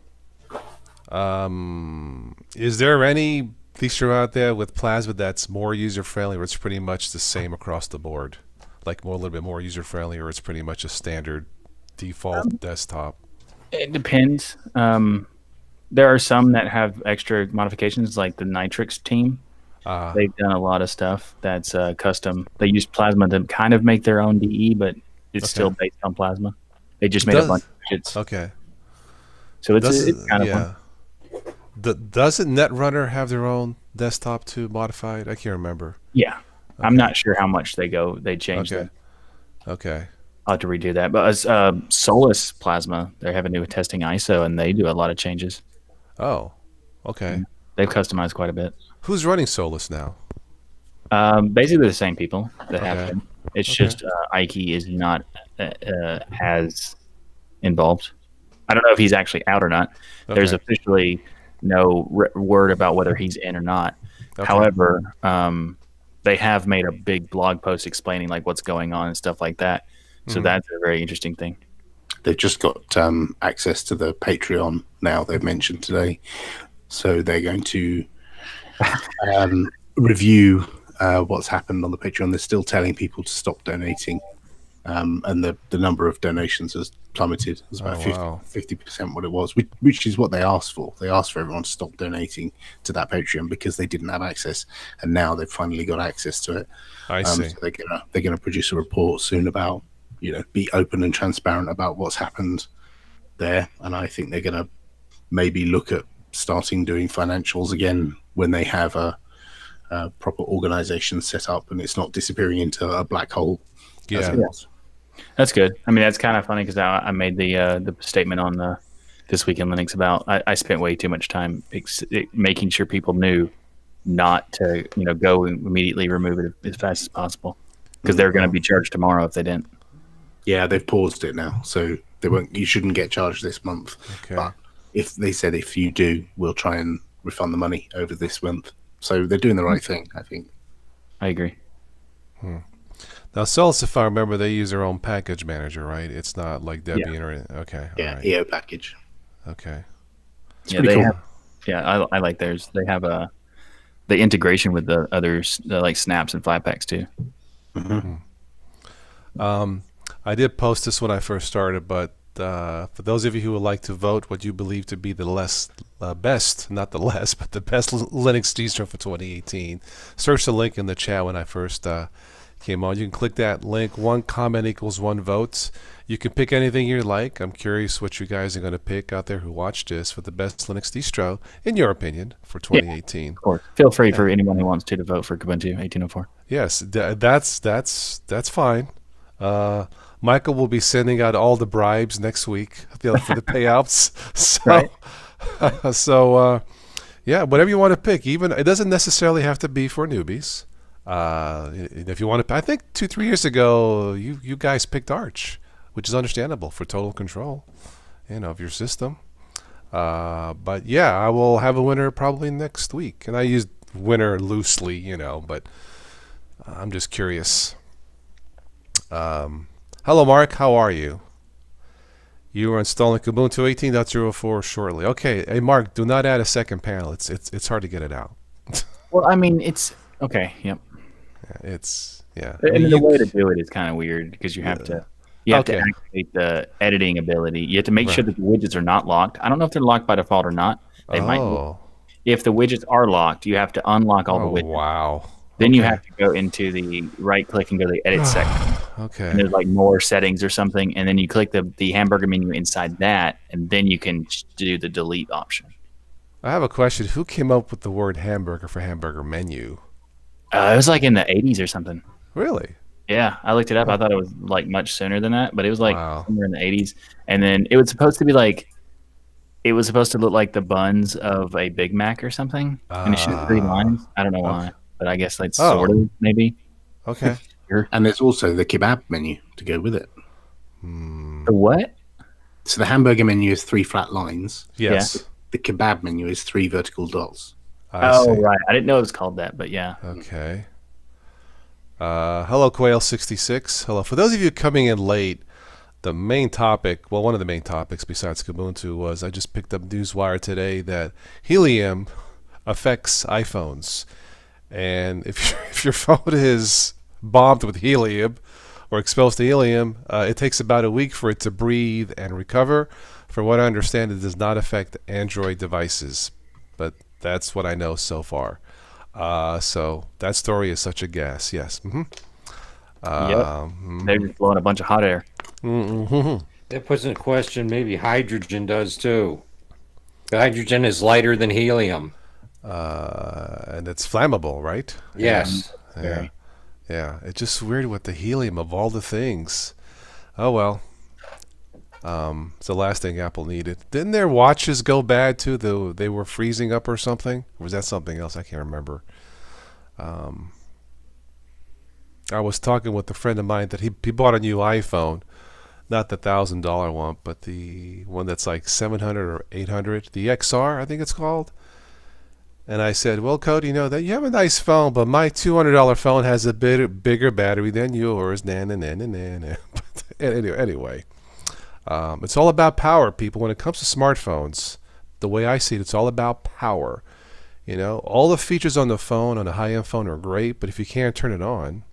Speaker 1: Is there any feature out there with Plasma that's more user-friendly, or it's pretty much the same across the board? A little bit more user-friendly, or it's pretty much a standard default desktop?
Speaker 2: It depends. There are some that have extra modifications, like the Nitrix team. They've done a lot of stuff that's custom. They use Plasma to kind of make their own DE, but it's still based on Plasma. They just made a bunch of widgets.
Speaker 1: Okay.
Speaker 2: So it's kind of fun.
Speaker 1: Doesn't Netrunner have their own desktop too modified? I can't remember.
Speaker 2: Yeah. I'm not sure how much they change
Speaker 1: Okay.
Speaker 2: them.
Speaker 1: Okay.
Speaker 2: I'll have to redo that. But as Solus Plasma, they have a new testing ISO, and they do a lot of changes.
Speaker 1: Oh, okay.
Speaker 2: They've customized quite a bit.
Speaker 1: Who's running Solus now?
Speaker 2: Basically the same people that have
Speaker 1: Okay.
Speaker 2: been. It's
Speaker 1: Okay.
Speaker 2: just Ike is not as involved. I don't know if he's actually out or not. There's
Speaker 1: Okay.
Speaker 2: officially no word about whether he's in or not.
Speaker 1: Okay.
Speaker 2: However, they have made a big blog post explaining like what's going on and stuff like that. So that's a very interesting thing.
Speaker 4: They've just got access to the Patreon now. They've mentioned today, so they're going to review what's happened on the Patreon. They're still telling people to stop donating, and the number of donations has plummeted. It's about
Speaker 1: wow.
Speaker 4: 50% what it was, which is what they asked for. They asked for everyone to stop donating to that Patreon because they didn't have access, and now they've finally got access to it.
Speaker 1: I see.
Speaker 4: So they're gonna produce a report soon about, be open and transparent about what's happened there, and I think they're gonna maybe look at starting doing financials again when they have a proper organization set up and it's not disappearing into a black hole. As it was.
Speaker 2: That's good. I mean, that's kind of funny because I made the statement on This Week in Linux about I spent way too much time making sure people knew not to go and immediately remove it as fast as possible because they're going to be charged tomorrow if they didn't.
Speaker 4: Yeah, they've paused it now, so they won't. You shouldn't get charged this month.
Speaker 1: Okay.
Speaker 4: But if they said if you do, we'll try and refund the money over this month. So they're doing the right thing, I think.
Speaker 2: I agree.
Speaker 1: Now, Solus, if I remember, they use their own package manager, right? It's not like Debian or anything. Okay.
Speaker 4: Yeah,
Speaker 1: All right.
Speaker 4: EO package.
Speaker 1: Okay.
Speaker 4: It's pretty cool.
Speaker 2: I like theirs. They have the integration with the others, like snaps and Flatpaks too.
Speaker 1: I did post this when I first started, but for those of you who would like to vote what you believe to be the best, not the less, but the best Linux distro for 2018, search the link in the chat when I first came on. You can click that link. 1 comment equals 1 vote. You can pick anything you like. I'm curious what you guys are going to pick out there who watched this for the best Linux distro, in your opinion, for 2018.
Speaker 2: Of course. Feel free for anyone who wants to vote for Kubuntu 18.04.
Speaker 1: Yes, that's fine. Michael will be sending out all the bribes next week for the payouts. So,
Speaker 2: Right.
Speaker 1: Yeah, whatever you want to pick. Even it doesn't necessarily have to be for newbies. If you want to, I think 2-3 years ago, you guys picked Arch, which is understandable for total control, of your system. But yeah, I will have a winner probably next week, and I use winner loosely, but I'm just curious. Hello, Mark. How are you? You are installing Ubuntu 18.04 shortly. Okay. Hey, Mark, do not add a second panel. It's hard to get it out.
Speaker 2: Well, I mean, it's okay. Yep.
Speaker 1: Yeah.
Speaker 2: And the way to do it is kind of weird because you have to activate the editing ability. You have to make sure that the widgets are not locked. I don't know if they're locked by default or not. They might be. If the widgets are locked, you have to unlock all the widgets.
Speaker 1: Wow.
Speaker 2: Then you have to go into the right click and go to the edit section.
Speaker 1: Okay.
Speaker 2: And there's like more settings or something. And then you click the hamburger menu inside that. And then you can do the delete option.
Speaker 1: I have a question. Who came up with the word hamburger for hamburger menu?
Speaker 2: It was like in the 80s or something.
Speaker 1: Really?
Speaker 2: Yeah, I looked it up. I thought it was like much sooner than that, but it was like somewhere in the 80s. And then it was supposed to be like, it was supposed to look like the buns of a Big Mac or something. And it should have 3 lines. I don't know why, but I guess like sort of maybe.
Speaker 1: Okay.
Speaker 4: And there's also the kebab menu to go with it.
Speaker 2: The what?
Speaker 4: So the hamburger menu is 3 flat lines.
Speaker 1: Yes.
Speaker 4: The kebab menu is 3 vertical dots.
Speaker 1: I see.
Speaker 2: Right. I didn't know it was called that, but yeah.
Speaker 1: Okay. Hello, Quail66. Hello. For those of you coming in late, the main topic, well, one of the main topics besides Kubuntu was I just picked up Newswire today that Helium affects iPhones. And if your phone is bombed with helium or exposed to helium, it takes about a week for it to breathe and recover. From what I understand, it does not affect Android devices, but that's what I know so far. So that story is such a guess. Yes.
Speaker 2: They're just blowing a bunch of hot air.
Speaker 3: That puts into question maybe hydrogen does too. Hydrogen is lighter than helium.
Speaker 1: And it's flammable, right?
Speaker 3: Yes.
Speaker 1: Yeah. It's just weird with the helium of all the things. Oh well. It's the last thing Apple needed. Didn't their watches go bad too? They were freezing up or something? Or was that something else? I can't remember. I was talking with a friend of mine that he bought a new iPhone, not the $1,000 one, but the one that's like 700 or 800, the XR, I think it's called. And I said, "Well, Cody, you know that you have a nice phone, but my $200 phone has a bit bigger battery than yours." Anyway, it's all about power, people. When it comes to smartphones, the way I see it, it's all about power. You know, all the features on the phone, on a high-end phone, are great, but if you can't turn it on,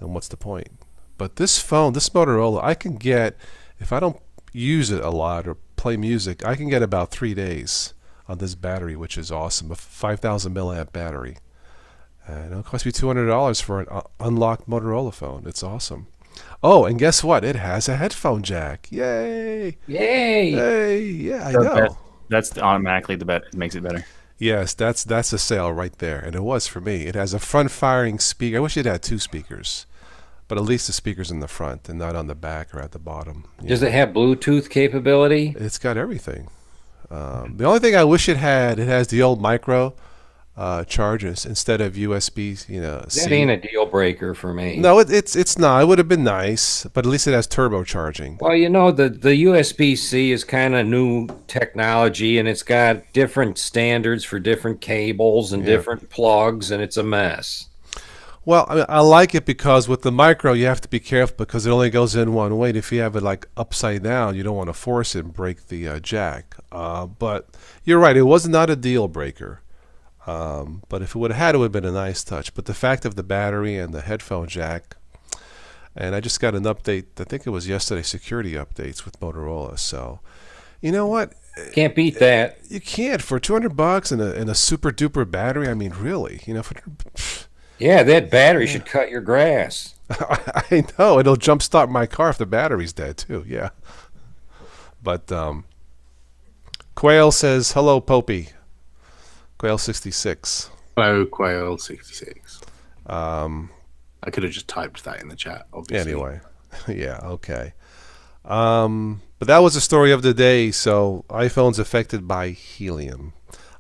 Speaker 1: then what's the point? But this phone, this Motorola, I can get, if I don't use it a lot or play music, I can get about 3 days on this battery, which is awesome. A 5,000 milliamp battery. And it'll cost me $200 for an unlocked Motorola phone. It's awesome. Oh, and guess what? It has a headphone jack. Yay!
Speaker 3: Yay!
Speaker 1: Hey, yeah, I know.
Speaker 2: That's automatically the bet. It makes it better.
Speaker 1: Yes, that's a sale right there, and it was for me. It has a front-firing speaker. I wish it had 2 speakers, but at least the speaker's in the front and not on the back or at the bottom.
Speaker 3: Does it have Bluetooth capability?
Speaker 1: It's got everything. The only thing I wish it has the old micro chargers instead of USB.
Speaker 3: That
Speaker 1: C.
Speaker 3: ain't a deal breaker for me.
Speaker 1: No, it's not. It would have been nice, but at least it has turbocharging.
Speaker 3: Well, the USB-C is kind of new technology, and it's got different standards for different cables and different plugs, and it's a mess.
Speaker 1: Well, I like it because with the micro, you have to be careful because it only goes in one way. And if you have it like upside down, you don't want to force it and break the jack. But you're right, it was not a deal breaker. But if it would have had, it would have been a nice touch. But the fact of the battery and the headphone jack, and I just got an update, I think it was yesterday, security updates with Motorola. So, you know what?
Speaker 3: Can't beat that.
Speaker 1: You can't for $200 and a super duper battery. I mean, really,
Speaker 3: Yeah, that battery should cut your grass.
Speaker 1: I know it'll jumpstart my car if the battery's dead too. Yeah, but Quail says hello, Popey. Quail 66.
Speaker 4: Hello, Quail 66.
Speaker 1: I
Speaker 4: could have just typed that in the chat, obviously.
Speaker 1: Anyway, yeah, okay. But that was the story of the day. So iPhone's affected by helium.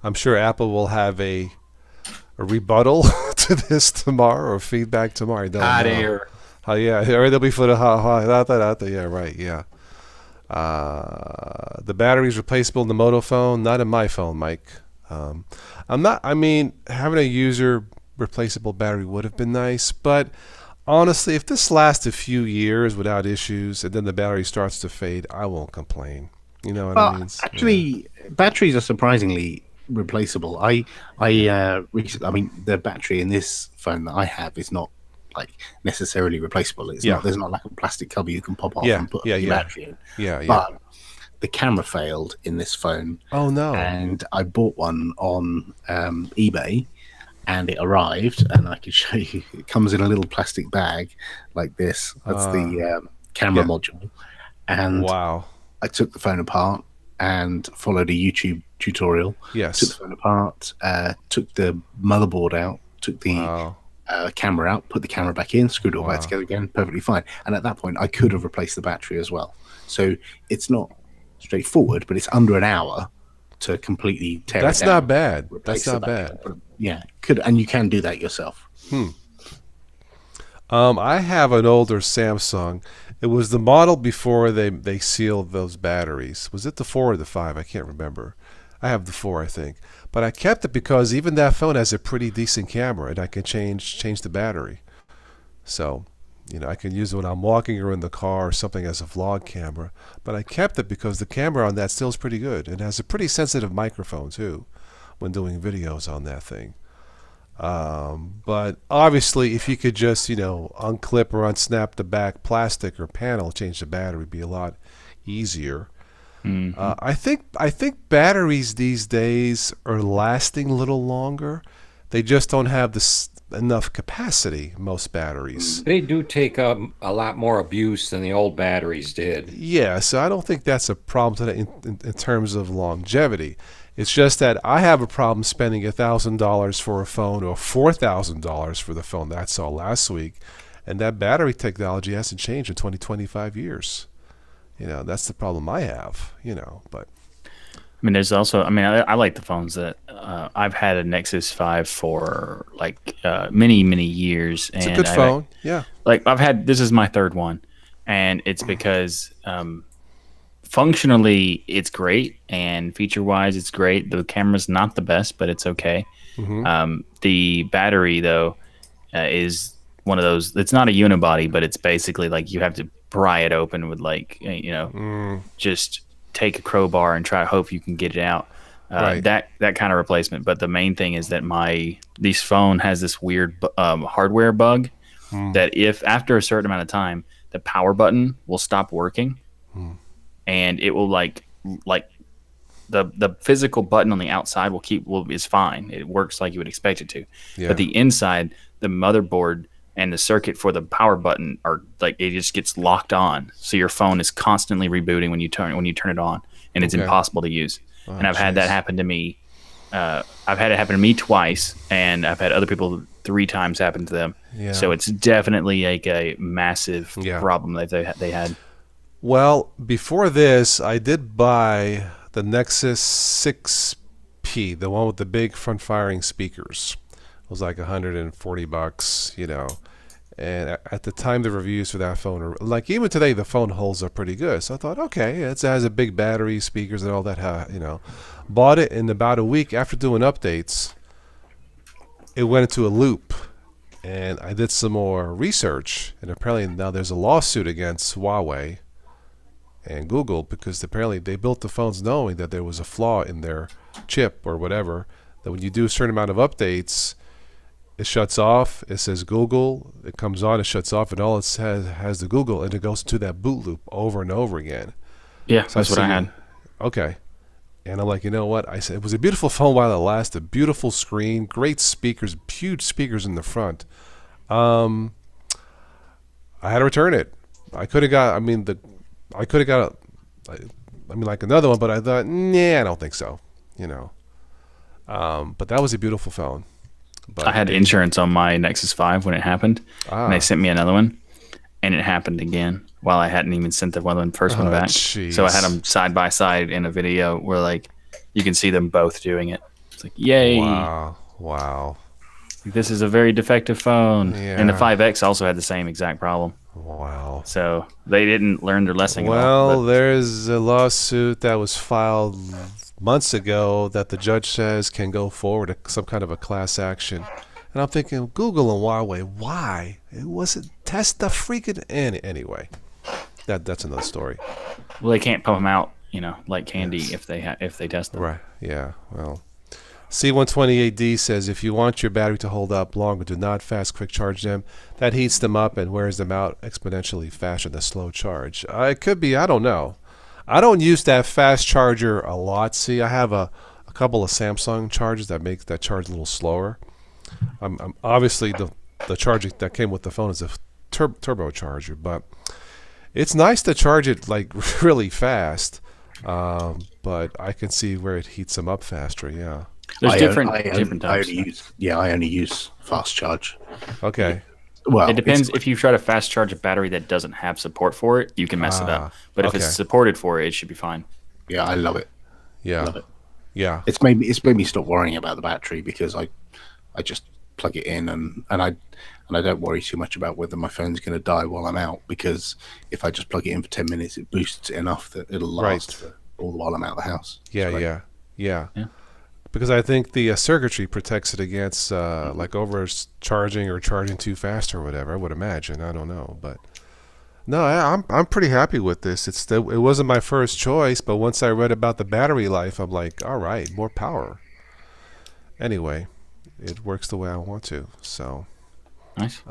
Speaker 1: I'm sure Apple will have a rebuttal to this tomorrow or feedback tomorrow. I don't
Speaker 3: Hot
Speaker 1: know.
Speaker 3: air.
Speaker 1: Oh yeah, or they'll be for the yeah, right, yeah. The battery's replaceable in the Moto phone, not in my phone, Mike. Having a user replaceable battery would have been nice, but honestly, if this lasts a few years without issues and then the battery starts to fade, I won't complain. You know what I mean?
Speaker 4: Actually, batteries are surprisingly replaceable. The battery in this phone that I have is not like necessarily replaceable. It's not. There's not like a plastic cover you can pop off and put your battery in. But the camera failed in this phone.
Speaker 1: Oh no!
Speaker 4: And I bought one on eBay, and it arrived, and I can show you. It comes in a little plastic bag like this. That's the camera module. And
Speaker 1: wow!
Speaker 4: I took the phone apart and followed a YouTube tutorial.
Speaker 1: Yes.
Speaker 4: Took the phone apart, took the motherboard out, took the camera out, put the camera back in, screwed it all back together again, perfectly fine. And at that point, I could have replaced the battery as well. So it's not straightforward, but it's under an hour to completely tear it down.
Speaker 1: That's not bad. That's not bad.
Speaker 4: Yeah, and you can do that yourself.
Speaker 1: I have an older Samsung. It was the model before they sealed those batteries. Was it the 4 or the 5? I can't remember. I have the 4, I think. But I kept it because even that phone has a pretty decent camera, and I can change the battery. So, I can use it when I'm walking or in the car or something as a vlog camera. But I kept it because the camera on that still is pretty good. It has a pretty sensitive microphone, too, when doing videos on that thing. But obviously, if you could just, unclip or unsnap the back plastic or panel, change the battery, would be a lot easier.
Speaker 2: Mm-hmm.
Speaker 1: I think batteries these days are lasting a little longer. They just don't have enough capacity. Most batteries.
Speaker 3: They do take up a lot more abuse than the old batteries did.
Speaker 1: Yeah, so I don't think that's a problem today in terms of longevity. It's just that I have a problem spending $1,000 for a phone or $4,000 for the phone that I saw last week, and that battery technology hasn't changed in 20, 25 years. That's the problem I have. But
Speaker 2: I mean, there's also, I mean, I like the phones that I've had a Nexus 5 for like many, many years.
Speaker 1: It's a good phone. Yeah.
Speaker 2: Like this is my third one, and it's because functionally it's great, and feature-wise it's great. The camera's not the best, but it's okay. The battery though is one of those. It's not a unibody, but it's basically like you have to pry it open with like just take a crowbar and try to hope you can get it out.
Speaker 1: Right.
Speaker 2: That kind of replacement. But the main thing is that this phone has this weird hardware bug that if after a certain amount of time the power button will stop working, and it will like the physical button on the outside is fine. It works like you would expect it to.
Speaker 1: Yeah.
Speaker 2: But the inside, the motherboard and the circuit for the power button are like, it just gets locked on. So your phone is constantly rebooting when you turn it on, and it's impossible to use.
Speaker 1: Oh,
Speaker 2: and I've had that happen to me. I've had it happen to me twice, and I've had other people 3 times happen to them.
Speaker 1: Yeah.
Speaker 2: So it's definitely like a massive problem that they had.
Speaker 1: Well, before this, I did buy the Nexus 6P, the one with the big front-firing speakers. It was like $140, And at the time, the reviews for that phone are like, even today, the phone holds up pretty good. So I thought, okay, it has a big battery, speakers, and all that. Bought it in about a week after doing updates. It went into a loop, and I did some more research, and apparently now there's a lawsuit against Huawei and Google because apparently they built the phones knowing that there was a flaw in their chip or whatever, that when you do a certain amount of updates, it shuts off, it says Google, it comes on, it shuts off, and all it has the Google, and it goes to that boot loop over and over again.
Speaker 2: Yeah, so that's what I had.
Speaker 1: Okay. And I'm like, you know what? I said, it was a beautiful phone while it lasted, beautiful screen, great speakers, huge speakers in the front. I had to return it. I could have got, like another one, but I thought, nah, I don't think so, But that was a beautiful phone. But
Speaker 2: I had insurance on my Nexus 5 when it happened, and they sent me another one, and it happened again while I hadn't even sent the first one back.
Speaker 1: Geez.
Speaker 2: So I had them side by side in a video where like you can see them both doing it. It's like, yay!
Speaker 1: Wow.
Speaker 2: This is a very defective phone.
Speaker 1: Yeah.
Speaker 2: And the 5X also had the same exact problem.
Speaker 1: Wow.
Speaker 2: So they didn't learn their lesson.
Speaker 1: Well, there's a lawsuit that was filed months ago that the judge says can go forward some kind of a class action. And I'm thinking, Google and Huawei, why? It wasn't test the freaking anyway. That's another story.
Speaker 2: Well, they can't pump them out, like candy if they test them.
Speaker 1: Right. Yeah. Well, C128D says if you want your battery to hold up longer, do not fast quick charge them. That heats them up and wears them out exponentially faster than slow charge. It could be. I don't know. I don't use that fast charger a lot. See, I have a couple of Samsung chargers that charge a little slower. I'm obviously the charger that came with the phone is a turbo charger, but it's nice to charge it like really fast. But I can see where it heats them up faster. Yeah.
Speaker 2: There's different types.
Speaker 4: I only use fast charge.
Speaker 1: Okay.
Speaker 4: Well,
Speaker 2: it depends. If you try to fast charge a battery that doesn't have support for it, you can mess it up. But if it's supported for it, it should be fine.
Speaker 4: Yeah, I love it.
Speaker 1: Yeah.
Speaker 4: Love it.
Speaker 1: Yeah.
Speaker 4: It's made me stop worrying about the battery because I just plug it in and I don't worry too much about whether my phone's going to die while I'm out, because if I just plug it in for 10 minutes, it boosts it enough that it'll last for all the while I'm out of the house.
Speaker 1: Yeah. Because I think the circuitry protects it against like overcharging or charging too fast or whatever. I would imagine. I don't know, but no, I'm pretty happy with this. It wasn't my first choice, but once I read about the battery life, I'm like, all right, more power. Anyway, it works the way I want to. So
Speaker 2: nice.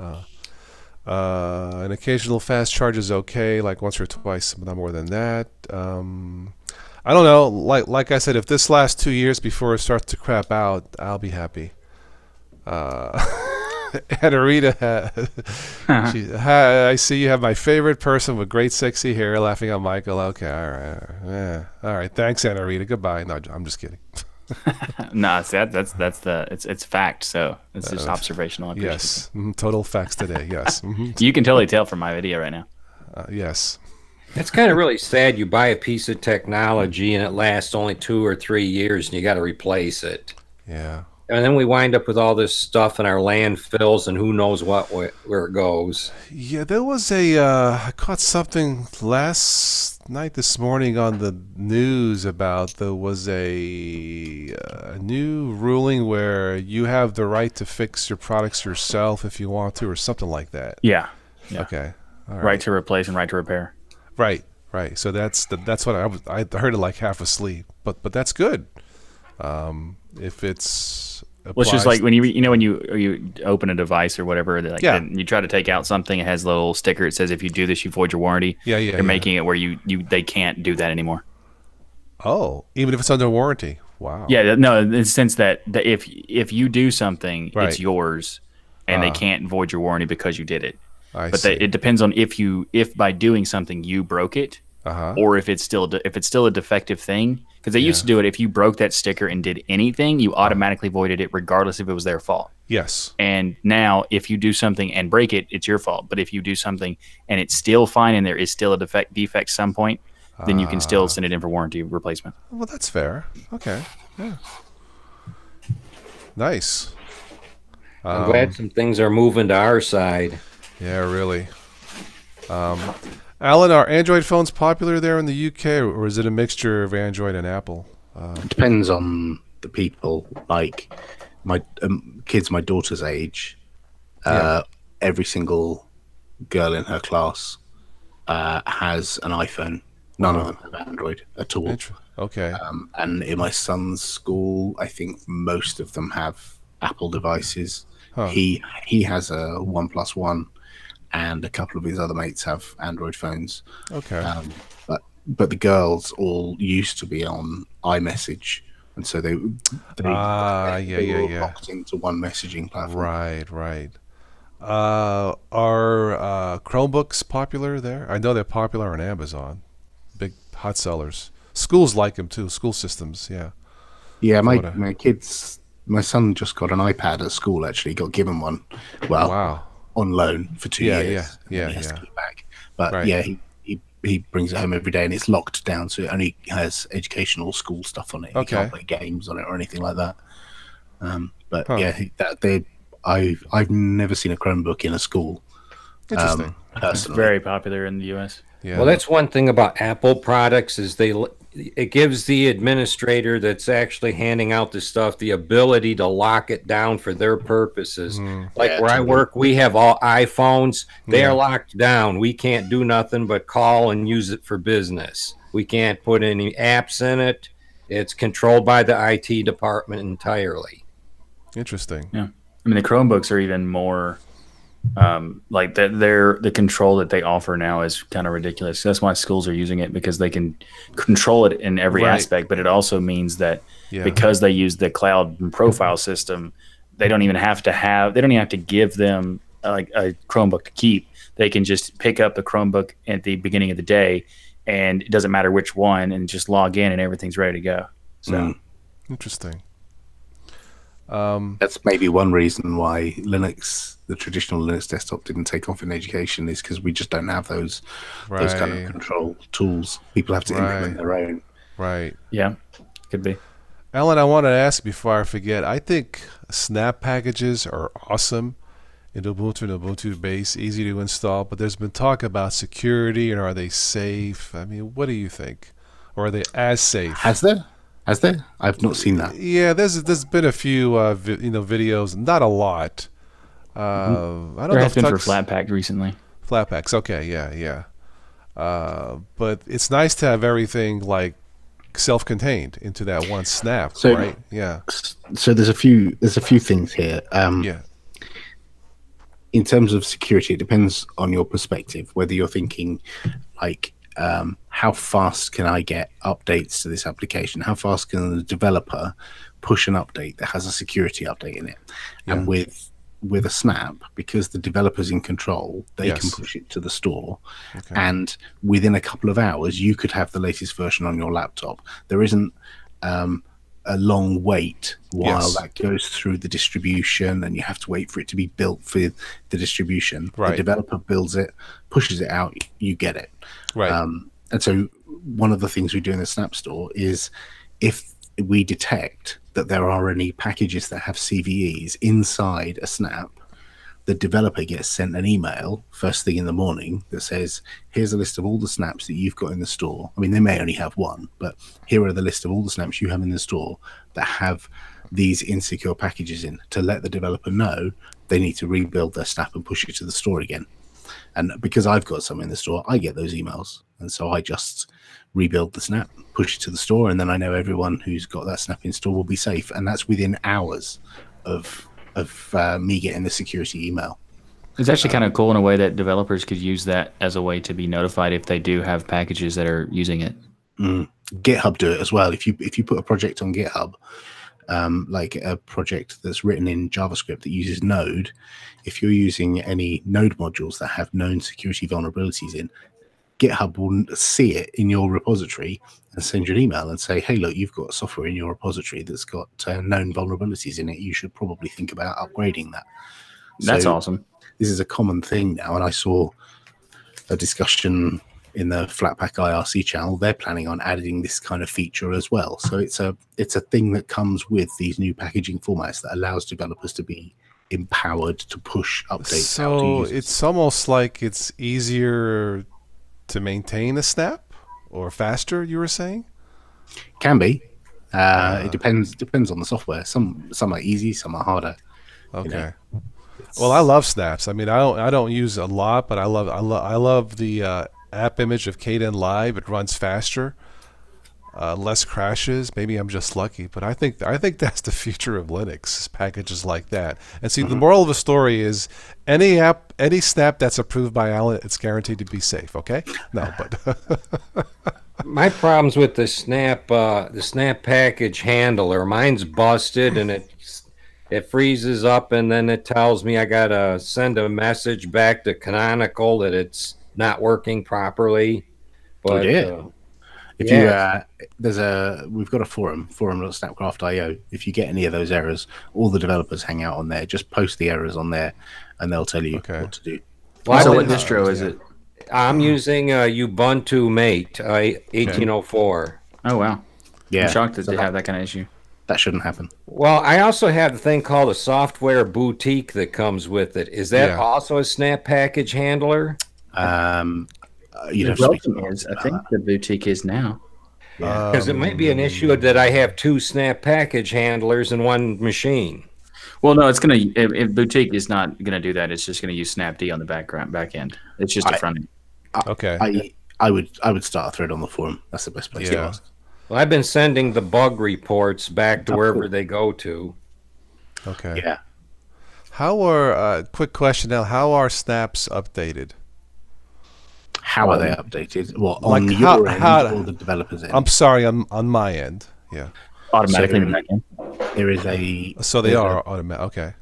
Speaker 1: An occasional fast charge is okay, like once or twice, but not more than that. I don't know. Like I said, if this lasts 2 years before it starts to crap out, I'll be happy. Anarita, I see you have my favorite person with great sexy hair laughing at Michael. Okay, all right. Yeah. All right. Thanks, Anarita. Goodbye. No, I'm just kidding.
Speaker 2: No, see, it's fact. So it's just observational. I appreciate
Speaker 1: Yes, total facts today. Yes,
Speaker 2: it. You can totally tell from my video right now.
Speaker 1: yes.
Speaker 3: It's kind of really sad. You buy a piece of technology and it lasts only 2 or 3 years, and you got to replace it.
Speaker 1: Yeah.
Speaker 3: And then we wind up with all this stuff in our landfills, and who knows where it goes.
Speaker 1: Yeah, there was I caught something last night, this morning on the news about there was a new ruling where you have the right to fix your products yourself if you want to, or something like that.
Speaker 2: Yeah.
Speaker 1: Okay. All
Speaker 2: Right to replace and right to repair.
Speaker 1: Right. So that's what I heard it like half asleep, but that's good. If it's
Speaker 2: well, it's just like when when you open a device or whatever, and you try to take out something, it has a little sticker. It says if you do this, you void your warranty. They're making it where they can't do that anymore.
Speaker 1: Oh, even if it's under warranty. Wow.
Speaker 2: Yeah, no, in the sense that if you do something,
Speaker 1: Right.
Speaker 2: it's yours, and they can't void your warranty because you did it.
Speaker 1: I see.
Speaker 2: It depends on if by doing something you broke it, or if it's still a defective thing. Because they used to do it, if you broke that sticker and did anything, you automatically voided it regardless if it was their fault.
Speaker 1: Yes.
Speaker 2: And now, if you do something and break it, it's your fault. But if you do something and it's still fine and there is still a defect some point, then you can still send it in for warranty replacement.
Speaker 1: Well, that's fair. Okay. Yeah. Nice.
Speaker 3: I'm glad some things are moving to our side.
Speaker 1: Yeah, really. Alan, are Android phones popular there in the UK, or is it a mixture of Android and Apple?
Speaker 4: It depends on the people. Like my kids, my daughter's age, every single girl in her class has an iPhone. None of them have Android at all.
Speaker 1: Okay.
Speaker 4: And in my son's school, I think most of them have Apple devices. He has a OnePlus One, and a couple of his other mates have Android phones.
Speaker 1: Okay.
Speaker 4: But the girls all used to be on iMessage, and so they were locked into one messaging platform.
Speaker 1: Right. Are Chromebooks popular there? I know they're popular on Amazon. Big hot sellers. Schools like them too. School systems, yeah.
Speaker 4: Yeah, my kids, my son just got an iPad at school. Actually, got given one. Well,
Speaker 1: wow.
Speaker 4: On loan for 2 years.
Speaker 1: Yeah.
Speaker 4: He has to get back. But he brings it home every day, and it's locked down, so it only has educational school stuff on it. He can't play games on it or anything like that. I've never seen a Chromebook in a school.
Speaker 1: Interesting.
Speaker 2: It's very popular in the US.
Speaker 1: Yeah.
Speaker 3: Well, that's one thing about Apple products is it gives the administrator that's actually handing out the stuff the ability to lock it down for their purposes. Like where I work, we have all iPhones. They are locked down. We can't do nothing but call and use it for business. We can't put any apps in it. It's controlled by the IT department entirely.
Speaker 1: Interesting.
Speaker 2: Yeah. I mean, the Chromebooks are even more like that. The control that they offer now is kind of ridiculous. That's why schools are using it, because they can control it in every aspect. But it also means that because they use the cloud profile system, they don't even have to give them like a Chromebook to keep. They can just pick up the Chromebook at the beginning of the day, and it doesn't matter which one, and just log in, and everything's ready to go. So
Speaker 1: interesting.
Speaker 4: That's maybe one reason why Linux, the traditional Linux desktop, didn't take off in education, is because we just don't have those kind of control tools. People have to implement their own.
Speaker 1: Right.
Speaker 2: Yeah, could be.
Speaker 1: Alan, I wanted to ask before I forget. I think snap packages are awesome in Ubuntu and Ubuntu base, easy to install. But there's been talk about security, and are they safe? I mean, what do you think? Or are they as safe?
Speaker 4: Has there? I've not seen that.
Speaker 1: Yeah, there's been a few videos, not a lot. I don't know
Speaker 2: There
Speaker 1: if
Speaker 2: has been for Flatpak recently.
Speaker 1: Flatpaks, okay, yeah. But it's nice to have everything like self-contained into that one snap, right? Yeah.
Speaker 4: So there's a few things here. In terms of security, it depends on your perspective, whether you're thinking like, how fast can I get updates to this application? How fast can the developer push an update that has a security update in it? And with a snap, because the developer's in control, they can push it to the store, and within a couple of hours you could have the latest version on your laptop. There isn't a long wait while
Speaker 1: Yes.
Speaker 4: that goes through the distribution, and you have to wait for it to be built for the distribution.
Speaker 1: Right.
Speaker 4: The developer builds it, pushes it out, you get it.
Speaker 1: Right.
Speaker 4: And so one of the things we do in the Snap Store is if we detect that there are any packages that have CVEs inside a Snap, the developer gets sent an email first thing in the morning that says, here's a list of all the snaps that you've got in the store. I mean, they may only have one, but here are the list of all the snaps you have in the store that have these insecure packages in, to let the developer know they need to rebuild their snap and push it to the store again. And because I've got some in the store, I get those emails. And so I just rebuild the snap, push it to the store, and then I know everyone who's got that snap in store will be safe. And that's within hours of me getting the security email.
Speaker 2: It's actually kind of cool in a way that developers could use that as a way to be notified if they do have packages that are using it.
Speaker 4: GitHub do it as well. If you put a project on GitHub, like a project that's written in JavaScript that uses Node, if you're using any Node modules that have known security vulnerabilities in, GitHub will see it in your repository and send you an email and say, hey, look, you've got software in your repository that's got known vulnerabilities in it. You should probably think about upgrading that.
Speaker 2: That's
Speaker 4: So
Speaker 2: awesome.
Speaker 4: This is a common thing now. And I saw a discussion in the Flatpak IRC channel. They're planning on adding this kind of feature as well. So it's a thing that comes with these new packaging formats that allows developers to be empowered to push updates out to
Speaker 1: So
Speaker 4: users.
Speaker 1: it's almost like it's easier to maintain a snap or faster, you were saying?
Speaker 4: Can be. It depends on the software. Some are easy, some are harder.
Speaker 1: Okay. Well, I love snaps. I mean, I don't use a lot, but I love the app image of Kden Live. It runs faster, less crashes. Maybe I'm just lucky, but I think that's the future of Linux, is packages like that. And see, the moral of the story is any snap that's approved by Alan, it's guaranteed to be safe. Okay? No, but
Speaker 3: My problems with the snap package handler. Mine's busted and it freezes up, and then it tells me I gotta send a message back to Canonical that it's not working properly. But
Speaker 4: we've got a forum.snapcraft.io. If you get any of those errors, all the developers hang out on there. Just post the errors on there, and they'll tell you what to do.
Speaker 3: Well,
Speaker 2: So what distro is it?
Speaker 3: I'm using Ubuntu Mate 1804.
Speaker 2: Oh, wow.
Speaker 4: Yeah,
Speaker 2: I'm shocked that they have that kind of issue.
Speaker 4: that shouldn't happen.
Speaker 3: Well, I also have the thing called a software boutique that comes with it. Is that also a snap package handler?
Speaker 4: You'd have to speak to them
Speaker 2: I think the boutique is now.
Speaker 3: Because it might be an issue that I have two snap package handlers in one machine.
Speaker 2: Well, no, it's gonna. If boutique is not gonna do that, it's just gonna use Snapd on the back end. It's just a front end.
Speaker 1: okay.
Speaker 4: I would start a thread on the forum. That's the best place to ask.
Speaker 3: Well, I've been sending the bug reports back to wherever they go to.
Speaker 1: Okay.
Speaker 4: Yeah.
Speaker 1: How are quick question now? How are snaps updated?
Speaker 4: How are they updated? Well,
Speaker 1: Like
Speaker 4: on
Speaker 1: how-
Speaker 4: your end
Speaker 1: how-
Speaker 4: or the developer's end?
Speaker 1: I'm sorry, on my end. Yeah.
Speaker 2: Automatically
Speaker 4: So-
Speaker 2: in the back end.
Speaker 4: There is a
Speaker 1: So they are automatic. Okay.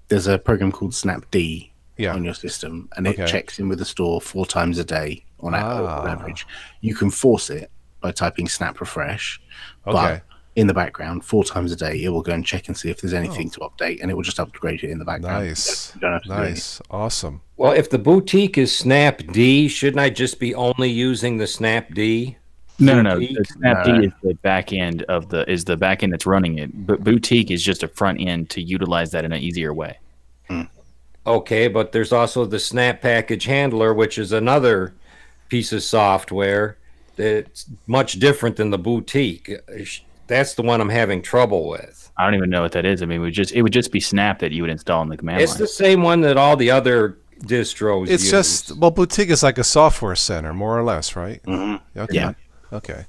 Speaker 4: there's a program called Snapd
Speaker 1: Yeah.
Speaker 4: on your system, and it
Speaker 1: Okay.
Speaker 4: checks in with the store 4 times a day on
Speaker 1: Ah.
Speaker 4: average. You can force it by typing snap refresh,
Speaker 1: Okay.
Speaker 4: but in the background, 4 times a day, it will go and check and see if there's anything to update, and it will just upgrade it in the background.
Speaker 1: Nice.
Speaker 4: You don't have to do anything.
Speaker 1: Nice. Awesome.
Speaker 3: Well, if the boutique is Snapd, shouldn't I just be only using the Snapd?
Speaker 2: No.
Speaker 3: Boutique?
Speaker 2: The Snapd is the back end is the back end that's running it. But boutique is just a front end to utilize that in an easier way.
Speaker 3: Okay, but there's also the snap package handler, which is another piece of software that's much different than the boutique. That's the one I'm having trouble with.
Speaker 2: I don't even know what that is. I mean, it would just be Snap that you would install in the command
Speaker 3: It's
Speaker 2: line.
Speaker 3: the same one that all the other distros
Speaker 1: It's
Speaker 3: use.
Speaker 1: just boutique is like a software center, more or less, right? Okay.
Speaker 4: Yeah.
Speaker 1: Okay.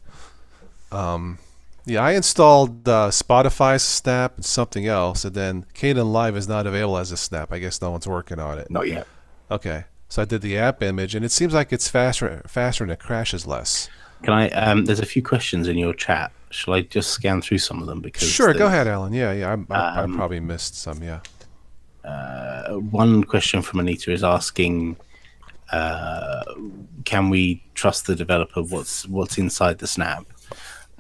Speaker 1: Yeah, I installed Spotify's Snap and something else, and then Kden Live is not available as a Snap. I guess no one's working on it.
Speaker 4: Not yet.
Speaker 1: Okay. So I did the app image, and it seems like it's faster, and it crashes less.
Speaker 4: Can I? There's a few questions in your chat. Shall I just scan through some of them? Because
Speaker 1: Sure, go ahead, Alan. Yeah. I probably missed some. Yeah.
Speaker 4: One question from Anita is asking, can we trust the developer what's inside the snap?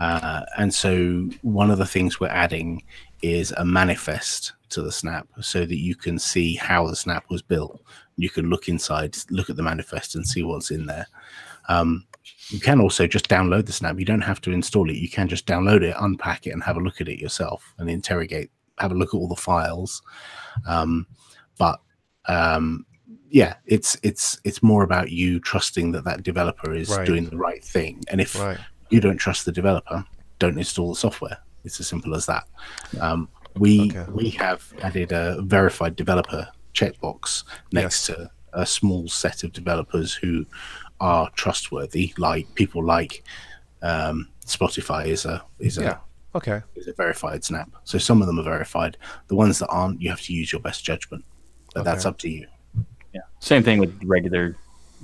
Speaker 4: And so one of the things we're adding is a manifest to the snap so that you can see how the snap was built. You can look inside, look at the manifest and see what's in there. You can also just download the snap. You don't have to install it. You can just download it, unpack it, and have a look at it yourself and have a look at all the files. Yeah, it's more about you trusting that developer is doing the right thing. And if you don't trust the developer, don't install the software. It's as simple as that. We have added a verified developer checkbox next to a small set of developers who are trustworthy, like people like Spotify is a verified snap. So some of them are verified. The ones that aren't, you have to use your best judgment. But that's up to you.
Speaker 2: Yeah. Same thing with regular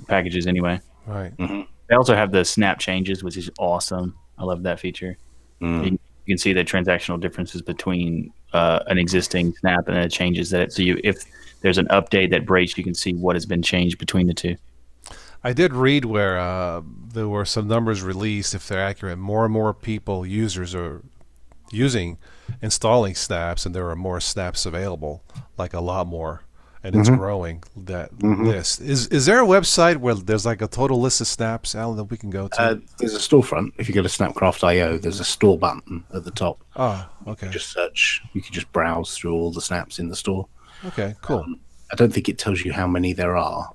Speaker 2: packages anyway.
Speaker 1: Right.
Speaker 4: Mm-hmm.
Speaker 2: They also have the snap changes, which is awesome. I love that feature. You can see the transactional differences between an existing snap and then it changes that. So if there's an update that breaks, you can see what has been changed between the two.
Speaker 1: I did read where there were some numbers released, if they're accurate, more and more users are installing snaps, and there are more snaps available, like a lot more, and it's growing, that list. Is there a website where there's like a total list of snaps, Alan, that we can go to?
Speaker 4: There's a storefront. If you go to Snapcraft.io, there's a store button at the top.
Speaker 1: Oh, okay.
Speaker 4: You just search. You can just browse through all the snaps in the store.
Speaker 1: Okay, cool.
Speaker 4: I don't think it tells you how many there are.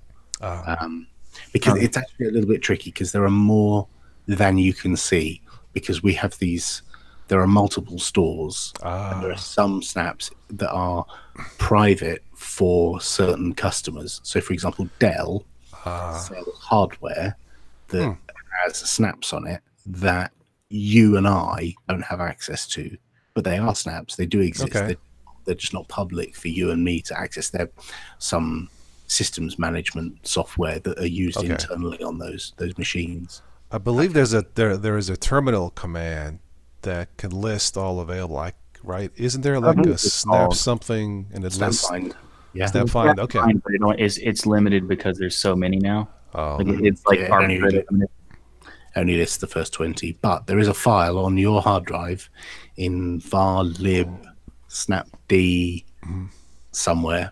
Speaker 4: Because it's actually a little bit tricky, because there are more than you can see, because we have there are multiple stores, and there are some snaps that are private for certain customers. So, for example, Dell sells hardware that has snaps on it that you and I don't have access to, but they are snaps. They do exist.
Speaker 1: Okay.
Speaker 4: They're just not public for you and me to access. They're some systems management software that are used internally on those machines.
Speaker 1: I believe there is a terminal command that can list all available. Right? Isn't there like a snap something and it lists?
Speaker 4: Find. Yeah.
Speaker 1: Snap find. Okay.
Speaker 2: But it's limited because there's so many now.
Speaker 1: Oh.
Speaker 2: It's like
Speaker 4: only lists the first 20, but there is a file on your hard drive in var.lib snapd somewhere.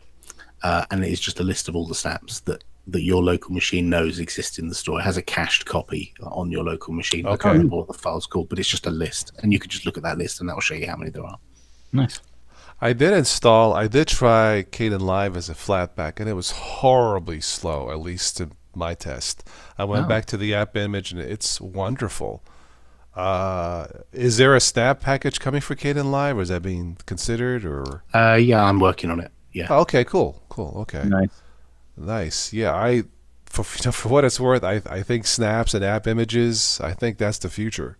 Speaker 4: And it is just a list of all the snaps that your local machine knows exist in the store. It has a cached copy on your local machine. I can't remember what the file's called, but it's just a list. And you can just look at that list and that will show you how many there are.
Speaker 2: Nice.
Speaker 1: I did try Kdenlive as a flatpak, and it was horribly slow, at least in my test. I went back to the app image, and it's wonderful. Is there a snap package coming for Kdenlive, or is that being considered? Or
Speaker 4: yeah, I'm working on it. Yeah.
Speaker 1: Oh, okay, cool. Okay. Nice. Yeah, for what it's worth, I think snaps and app images, I think that's the future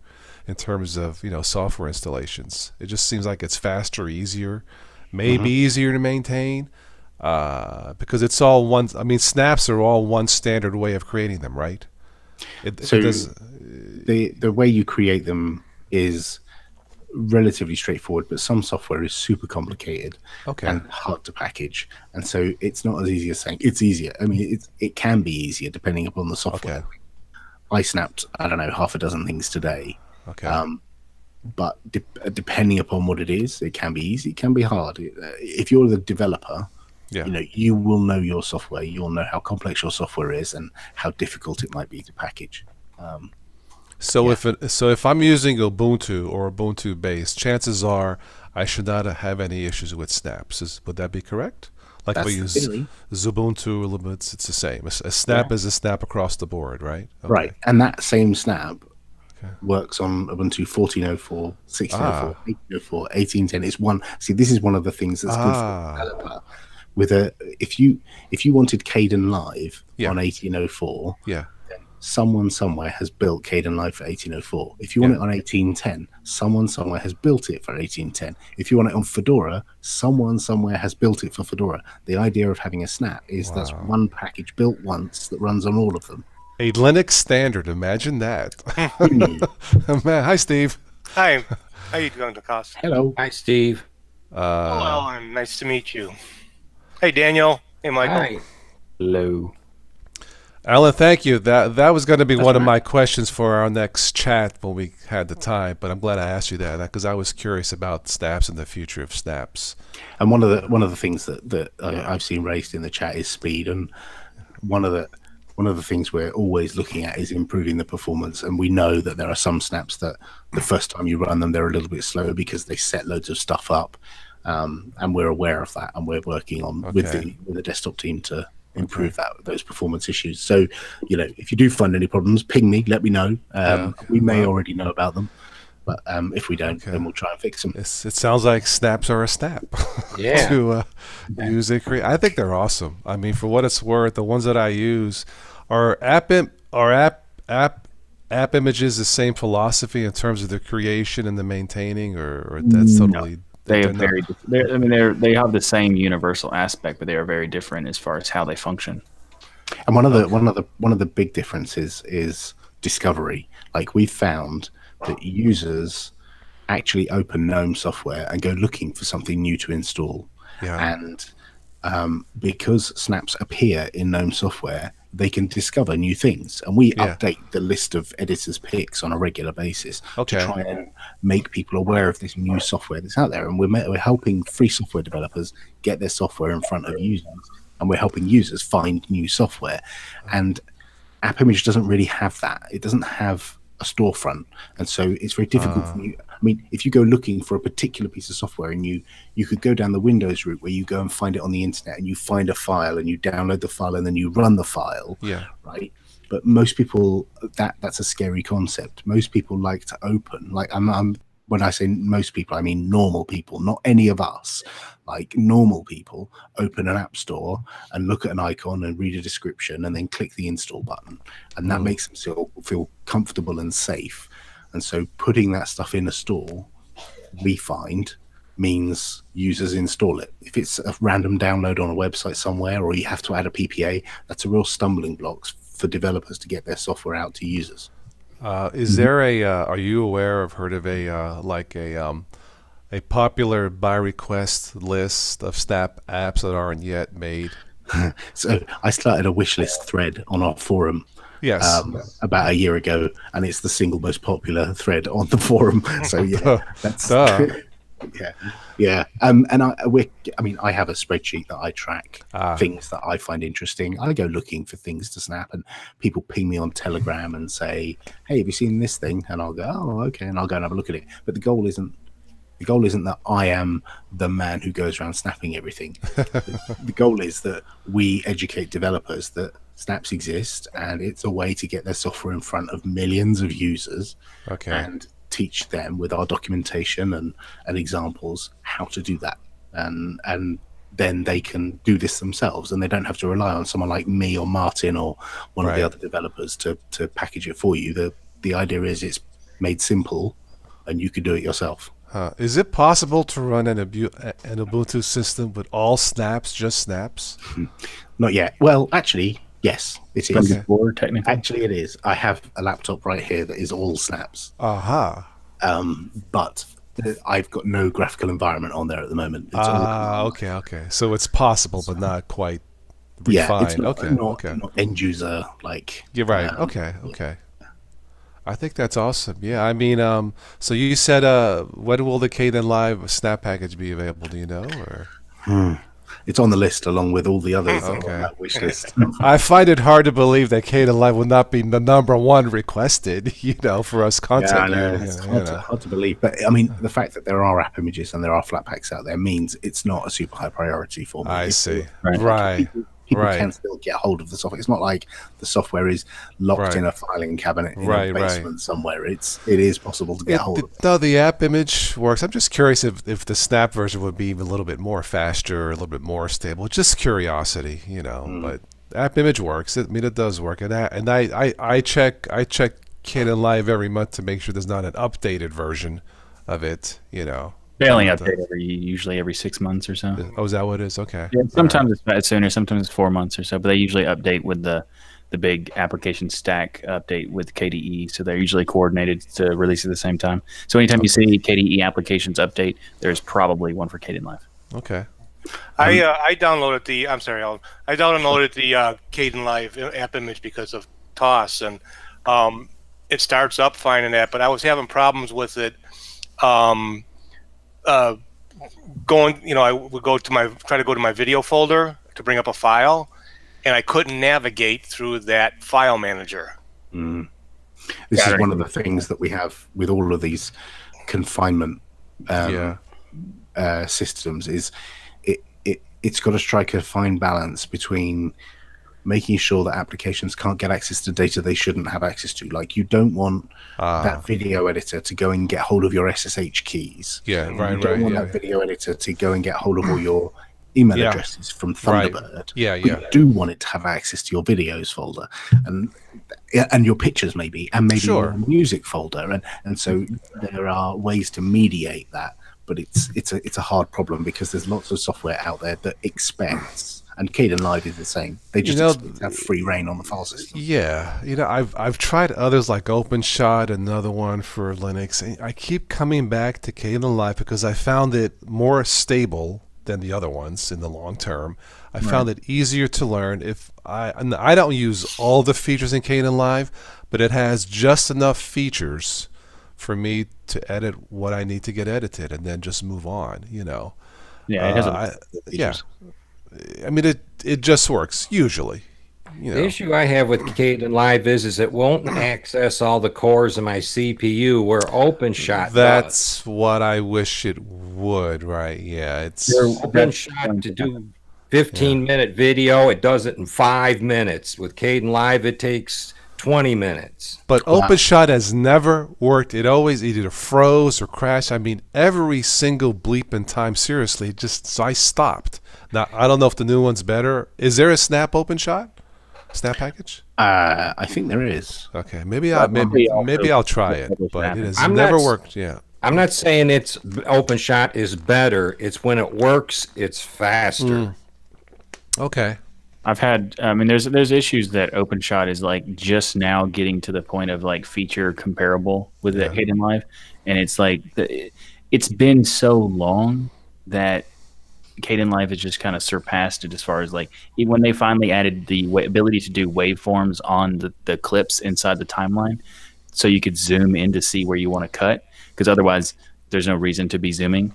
Speaker 1: in terms of, software installations. It just seems like it's faster, easier, maybe easier to maintain, because it's all one. I mean, snaps are all one standard way of creating them, right?
Speaker 4: The way you create them is relatively straightforward, but some software is super complicated and hard to package, and so it's not as easy as saying it's easier. I mean, it can be easier depending upon the software. I snapped, I don't know, half a dozen things today. But depending upon what it is, it can be easy, it can be hard. If you're the developer, you will know your software, you'll know how complex your software is and how difficult it might be to package.
Speaker 1: So if I'm using Ubuntu or Ubuntu based, chances are I should not have any issues with snaps. Would that be correct? Like if we use Ubuntu, it's the same. A snap is a snap across the board, right? Okay.
Speaker 4: Right, and that same snap works on Ubuntu 14.04, 16.04, 18.04, 18.10. It's one. See, this is one of the things that's good for a developer. If you wanted Kdenlive on 18.04, someone somewhere has built Kdenlive for 18.04. If you want it on 18.10, someone somewhere has built it for 18.10. If you want it on Fedora, someone somewhere has built it for Fedora. The idea of having a snap is that's one package built once that runs on all of them.
Speaker 1: A Linux standard. Imagine that. Man, hi, Steve.
Speaker 6: Hi. How you doing, Lacoste?
Speaker 4: Hello.
Speaker 3: Hi, Steve.
Speaker 6: Hello, and nice to meet you. Hey, Daniel. Hey, Michael.
Speaker 3: Hi.
Speaker 2: Hello.
Speaker 1: Alan, thank you. That was going to be one of my questions for our next chat when we had the time, but I'm glad I asked you that because I was curious about snaps and the future of snaps.
Speaker 4: And one of the things that I've seen raised in the chat is speed, and one of the things we're always looking at is improving the performance. And we know that there are some snaps that the first time you run them, they're a little bit slow because they set loads of stuff up, and we're aware of that, and we're working on with the desktop team to improve those performance issues. So, if you do find any problems, ping me, let me know. We may already know about them, but if we don't, then we'll try and fix them.
Speaker 1: It sounds like snaps are a snap.
Speaker 3: Yeah.
Speaker 1: To use it. I think they're awesome. I mean, for what it's worth, the ones that I use are app images the same philosophy in terms of the creation and the maintaining, or that's totally.
Speaker 2: They are very. I mean, they have the same universal aspect, but they are very different as far as how they function.
Speaker 4: And one of the big differences is discovery. Like, we've found that users actually open GNOME software and go looking for something new to install. Yeah. And because snaps appear in GNOME software, they can discover new things, and we update the list of editors' picks on a regular basis to try and make people aware of this new software that's out there. And we're helping free software developers get their software in front of users, and we're helping users find new software. And AppImage doesn't really have that. It doesn't have a storefront, and so it's very difficult for you. I mean, if you go looking for a particular piece of software, and you could go down the Windows route where you go and find it on the internet, and you find a file and you download the file and then you run the file, right? But most people, that's a scary concept. Most people like to open, like when I say most people, I mean normal people, not any of us. Like, normal people open an app store and look at an icon and read a description and then click the install button, and that makes them feel comfortable and safe. And so putting that stuff in a store, we find, means users install it. If it's a random download on a website somewhere, or you have to add a PPA, that's a real stumbling block for developers to get their software out to users.
Speaker 1: Is there are you aware of, heard of a popular by request list of snap apps that aren't yet made?
Speaker 4: So I started a wish list thread on our forum.
Speaker 1: Yes.
Speaker 4: About a year ago, and it's the single most popular thread on the forum. So that's yeah. And I have a spreadsheet that I track things that I find interesting. I go looking for things to snap, and people ping me on Telegram and say, "Hey, have you seen this thing?" And I'll go, "Oh, okay," and I'll go and have a look at it. But the goal isn't that I am the man who goes around snapping everything. The goal is that we educate developers that snaps exist, and it's a way to get their software in front of millions of users, and teach them with our documentation and examples how to do that, and then they can do this themselves, and they don't have to rely on someone like me or Martin or one of the other developers to package it for you. The idea is it's made simple, and you can do it yourself.
Speaker 1: Is it possible to run an Ubuntu system with all snaps, just snaps?
Speaker 4: Not yet. Well, actually, yes, it is.
Speaker 2: Technically.
Speaker 4: Actually, it is. I have a laptop right here that is all snaps. But I've got no graphical environment on there at the moment. It's
Speaker 1: okay. So it's possible, but not quite refined.
Speaker 4: It's not end user like.
Speaker 1: You're right. Okay. I think that's awesome. Yeah, I mean, so you said, when will the Kdenlive snap package be available? Do you know, or?
Speaker 4: It's on the list along with all the others on that wish list.
Speaker 1: I find it hard to believe that Kdenlive will not be the #1 requested, for us content.
Speaker 4: Yeah, I know. It's hard to believe. But I mean, the fact that there are app images and there are Flatpaks out there means it's not a super high priority for me.
Speaker 1: I see.
Speaker 4: Right. People can still get hold of the software. It's not like the software is locked in a filing cabinet in a basement somewhere. It is possible to get hold of it.
Speaker 1: No, the app image works. I'm just curious if the snap version would be even a little bit more faster, a little bit more stable. Just curiosity, But app image works. I mean, it does work. And I check Kdenlive every month to make sure there's not an updated version of it,
Speaker 2: They only update usually every 6 months or so.
Speaker 1: Oh, is that what it is? Okay.
Speaker 2: Yeah, sometimes it's sooner, sometimes it's 4 months or so, but they usually update with the big application stack update with KDE, so they're usually coordinated to release at the same time. So anytime you see KDE applications update, there's probably one for Kdenlive.
Speaker 1: Okay.
Speaker 6: I downloaded the. I'm sorry, I downloaded the Caden Live app image because of TOS, and it starts up fine in that. But I was having problems with it. Going, I would try to go to my video folder to bring up a file, and I couldn't navigate through that file manager.
Speaker 4: Mm. This is one of the things that we have with all of these confinement systems. Is it's got to strike a fine balance between making sure that applications can't get access to data they shouldn't have access to. Like, you don't want that video editor to go and get hold of your SSH keys.
Speaker 1: Yeah, right,
Speaker 4: You don't want that video editor to go and get hold of all your email addresses from Thunderbird.
Speaker 1: Right. Yeah,
Speaker 4: but you do want it to have access to your videos folder and your pictures maybe, and maybe your music folder. And so there are ways to mediate that. But it's a hard problem because there's lots of software out there that expects, and Caden Live is the same. They just expect to have free reign on the file system.
Speaker 1: Yeah, I've tried others like OpenShot, another one for Linux. And I keep coming back to Caden Live because I found it more stable than the other ones in the long term. I found it easier to learn. And I don't use all the features in Caden Live, but it has just enough features for me to edit what I need to get edited and then just move on,
Speaker 2: Yeah, it has
Speaker 1: I mean, it just works usually.
Speaker 3: The issue I have with Caden Live is it won't access all the cores of my CPU where OpenShot
Speaker 1: That's what I wish it would, right? Yeah, it's
Speaker 3: OpenShot to do 15-minute video. It does it in 5 minutes. With Caden Live, it takes 20 minutes.
Speaker 1: But OpenShot has never worked. It always either froze or crashed. I mean, every single bleep in time, seriously, so I stopped. Now, I don't know if the new one's better. Is there a Snap OpenShot? Snap package?
Speaker 4: I think there is.
Speaker 1: Okay, maybe I'll try it, but it has never worked. Yeah.
Speaker 3: I'm not saying OpenShot is better. It's when it works, it's faster.
Speaker 1: Okay.
Speaker 2: I've had, there's issues that OpenShot is like just now getting to the point of like feature comparable with the Caden Live, and it's like it's been so long that Caden Live has just kind of surpassed it as far as like when they finally added the ability to do waveforms on the clips inside the timeline, so you could zoom in to see where you want to cut, because otherwise there's no reason to be zooming.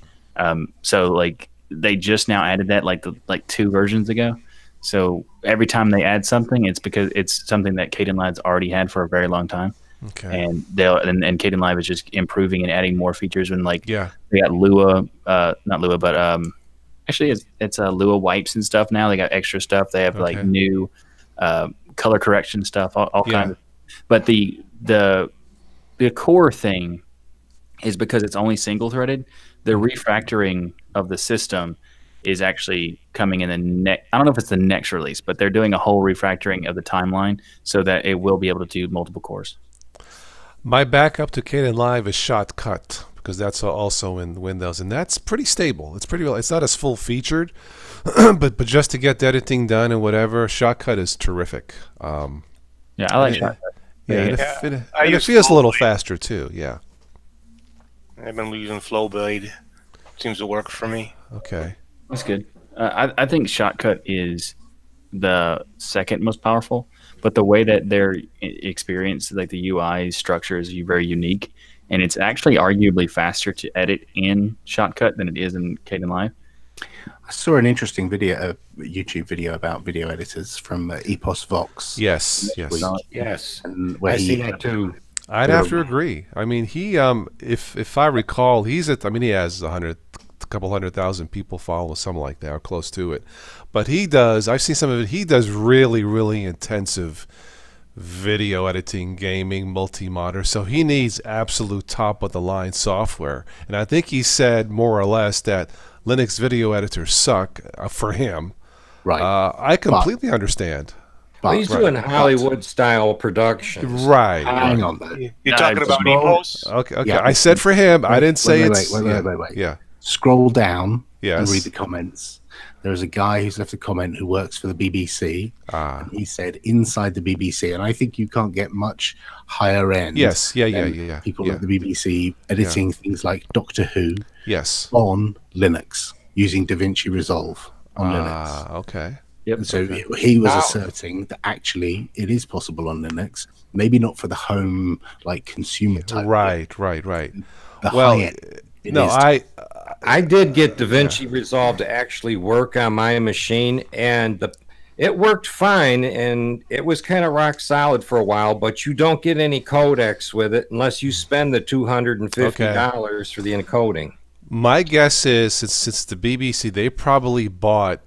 Speaker 2: So like they just now added that like 2 versions ago. So every time they add something, it's because it's something that Caden Live's already had for a very long time.
Speaker 1: Okay.
Speaker 2: And and Caden Live is just improving and adding more features. And they got Lua, not Lua, but actually it's Lua wipes and stuff now. They got extra stuff. They have like new color correction stuff, all kinds of. But the core thing is because it's only single threaded. The refactoring of the system is actually coming in I don't know if it's the next release, but they're doing a whole refactoring of the timeline so that it will be able to do multiple cores.
Speaker 1: My backup to Caden Live is Shotcut, because that's also in Windows, and that's pretty stable. It's pretty well. It's not as full featured, but just to get the editing done and whatever, Shotcut is terrific.
Speaker 2: I like Shotcut.
Speaker 1: It feels a little faster too. Yeah.
Speaker 6: I've been using Flowblade. Seems to work for me.
Speaker 1: Okay.
Speaker 2: That's good. I think Shotcut is the second most powerful, but the way that their experience, like the UI structure, is very unique, and it's actually arguably faster to edit in Shotcut than it is in Caden Live.
Speaker 4: I saw an interesting video, a YouTube video about video editors from Epos Vox.
Speaker 1: Yes.
Speaker 3: And I see that too.
Speaker 1: I'd have to agree. I mean, he, if I recall, he has a couple 100,000 people follow, something like that, or close to it. But I've seen some of it. He does really, really intensive video editing, gaming, multi-modder. So he needs absolute top of the line software. And I think he said more or less that Linux video editors suck for him.
Speaker 4: Right.
Speaker 1: I completely understand.
Speaker 3: He's doing Hollywood-style productions.
Speaker 1: Right.
Speaker 4: Hang on.
Speaker 6: You're talking about Epos?
Speaker 1: Okay. Yeah. I said for him. I didn't say it's...
Speaker 4: Wait.
Speaker 1: Yeah.
Speaker 4: Scroll down
Speaker 1: and
Speaker 4: read the comments. There's a guy who's left a comment who works for the BBC. And he said inside the BBC, and I think you can't get much higher end.
Speaker 1: Yes.
Speaker 4: People at the BBC editing things like Doctor Who.
Speaker 1: Yes.
Speaker 4: On Linux. using DaVinci Resolve on Linux.
Speaker 1: Okay.
Speaker 2: Yep.
Speaker 4: And so he was asserting that actually it is possible on Linux, maybe not for the home like consumer type.
Speaker 1: Right.
Speaker 4: The
Speaker 1: Well,
Speaker 4: high end,
Speaker 1: no,
Speaker 3: I did get DaVinci Resolve to actually work on my machine, and it worked fine, and it was kind of rock solid for a while, but you don't get any codecs with it unless you spend the $250 for the encoding.
Speaker 1: My guess is since the BBC, they probably bought,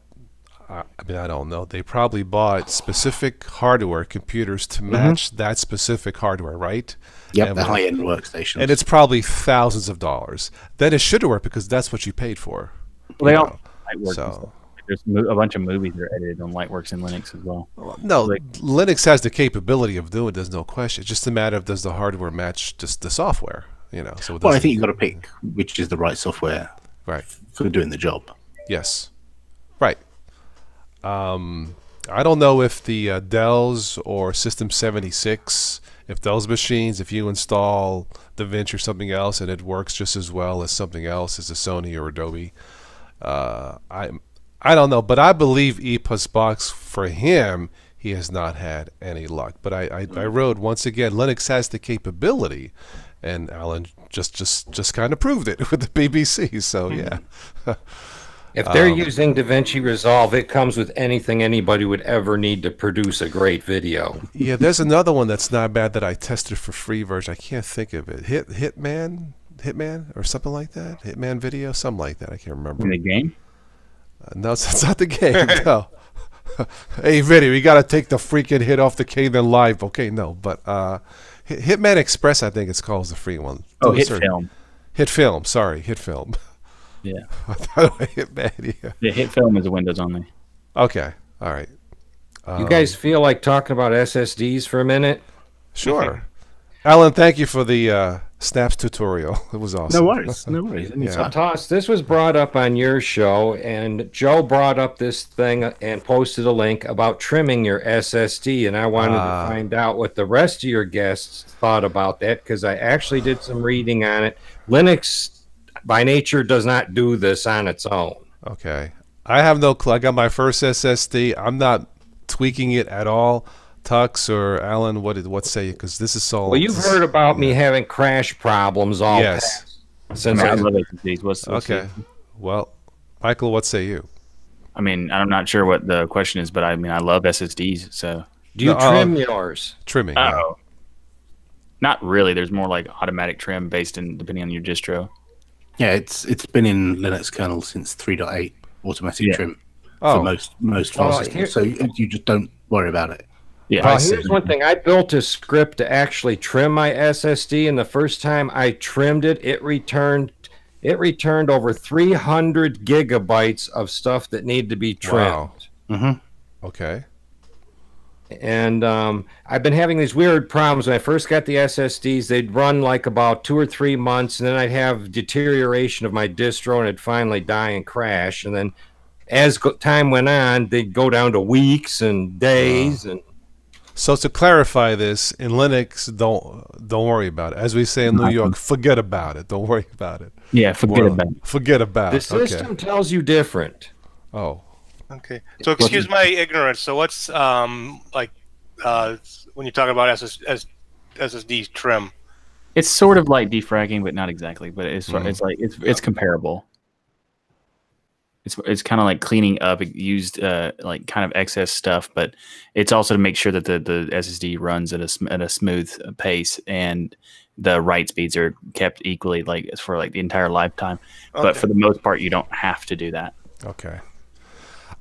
Speaker 1: I mean, I don't know, they probably bought specific hardware computers to match that specific hardware, right?
Speaker 4: Yep, the high-end workstations.
Speaker 1: And it's probably thousands of dollars. Then it should work because that's what you paid for.
Speaker 2: Well, they all Lightworks. So. There's a bunch of movies that are edited on Lightworks and Linux as well.
Speaker 1: No, Linux has the capability of doing it. There's no question. It's just a matter of does the hardware match just the software? You know. So
Speaker 4: well, I think you've got to pick which is the right software,
Speaker 1: right,
Speaker 4: for doing the job.
Speaker 1: Yes, right. I don't know if the Dells or System 76, if those machines, if you install DaVinci or something else and it works just as well as something else, as a Sony or Adobe. I don't know, but I believe EPUS for him, he has not had any luck. But I wrote once again, Linux has the capability, and Alan just kind of proved it with the BBC. So yeah.
Speaker 3: If they're using DaVinci Resolve, it comes with anything anybody would ever need to produce a great video.
Speaker 1: Yeah, there's another one that's not bad that I tested for free version. I can't think of it. Hitman or something like that. Hitman Video, something like that. I can't remember.
Speaker 2: In the game?
Speaker 1: No, it's not the game. No. Hey, Vinny, we got to take the freaking hit off the K-then live. Okay, no, but Hitman Express, I think it's called, is the free one.
Speaker 2: Oh, HitFilm.
Speaker 1: HitFilm, sorry, HitFilm.
Speaker 2: Yeah.
Speaker 1: Hitman, yeah.
Speaker 2: The HitFilm is a Windows only.
Speaker 1: Okay, all right.
Speaker 3: You guys feel like talking about SSDs for a minute?
Speaker 1: Sure. Alan, thank you for the Snaps tutorial. It was awesome.
Speaker 4: No worries. No worries.
Speaker 3: So, Toss, this was brought up on your show, and Joe brought up this thing and posted a link about trimming your SSD, and I wanted to find out what the rest of your guests thought about that, because I actually did some reading on it. Linux, by nature, does not do this on its own.
Speaker 1: Okay. I have no clue. I got my first SSD. I'm not tweaking it at all. Tux or Alan, what say you? Because this is all.
Speaker 3: Well, you've heard about me having crash problems all past.
Speaker 2: Since I love SSDs. What's
Speaker 1: okay. Well, Michael, what say you?
Speaker 2: I mean, I'm not sure what the question is, but I mean, I love SSDs. So,
Speaker 3: do you trim yours?
Speaker 1: Trimming.
Speaker 2: Oh, not really. There's more like automatic trim based in depending on your distro.
Speaker 4: Yeah, it's been in Linux kernel since 3.8 automatic trim for most file systems. So you just don't worry about it.
Speaker 2: Yeah.
Speaker 3: Well, here's one thing. I built a script to actually trim my SSD, and the first time I trimmed it, it returned over 300 gigabytes of stuff that needed to be trimmed.
Speaker 1: Wow. Okay.
Speaker 3: And I've been having these weird problems. When I first got the SSDs, they'd run like about 2 or 3 months, and then I'd have deterioration of my distro, and it'd finally die and crash. And then as time went on, they'd go down to weeks and days. And
Speaker 1: so to clarify this, in Linux, don't worry about it. As we say in New York, forget about it. Don't worry about it.
Speaker 2: Yeah, forget about it.
Speaker 1: Forget about
Speaker 3: it. The system tells you different.
Speaker 1: Oh.
Speaker 6: Okay. So excuse my ignorance. So what's when you talk about SSD trim?
Speaker 2: It's sort of like defragging, but not exactly. But it's comparable. It's kind of like cleaning up used like kind of excess stuff, but it's also to make sure that the SSD runs at a smooth pace and the write speeds are kept equally like for like the entire lifetime. Okay. But for the most part, you don't have to do that.
Speaker 1: Okay.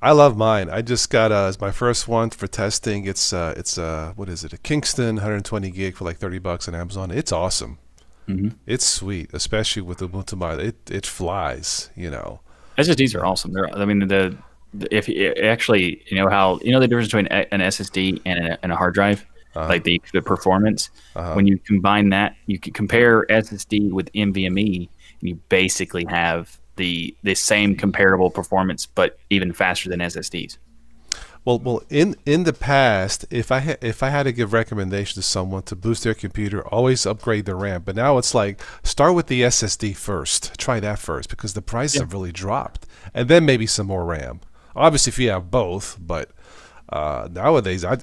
Speaker 1: I love mine. I just got as my first one for testing. It's what is it? A Kingston 120 gig for like $30 on Amazon. It's awesome. It's sweet, especially with Ubuntu Mobile. It flies. You know.
Speaker 2: SSDs are awesome. I mean, if you actually the difference between an SSD and a hard drive, like the performance. When you combine that, you can compare SSD with NVMe, and you basically have the same comparable performance, but even faster than SSDs.
Speaker 1: Well, in the past, if I had to give recommendation to someone to boost their computer, always upgrade the RAM. But now it's like start with the SSD first. Try that first because the prices have really dropped, and then maybe some more RAM. Obviously, if you have both, but nowadays I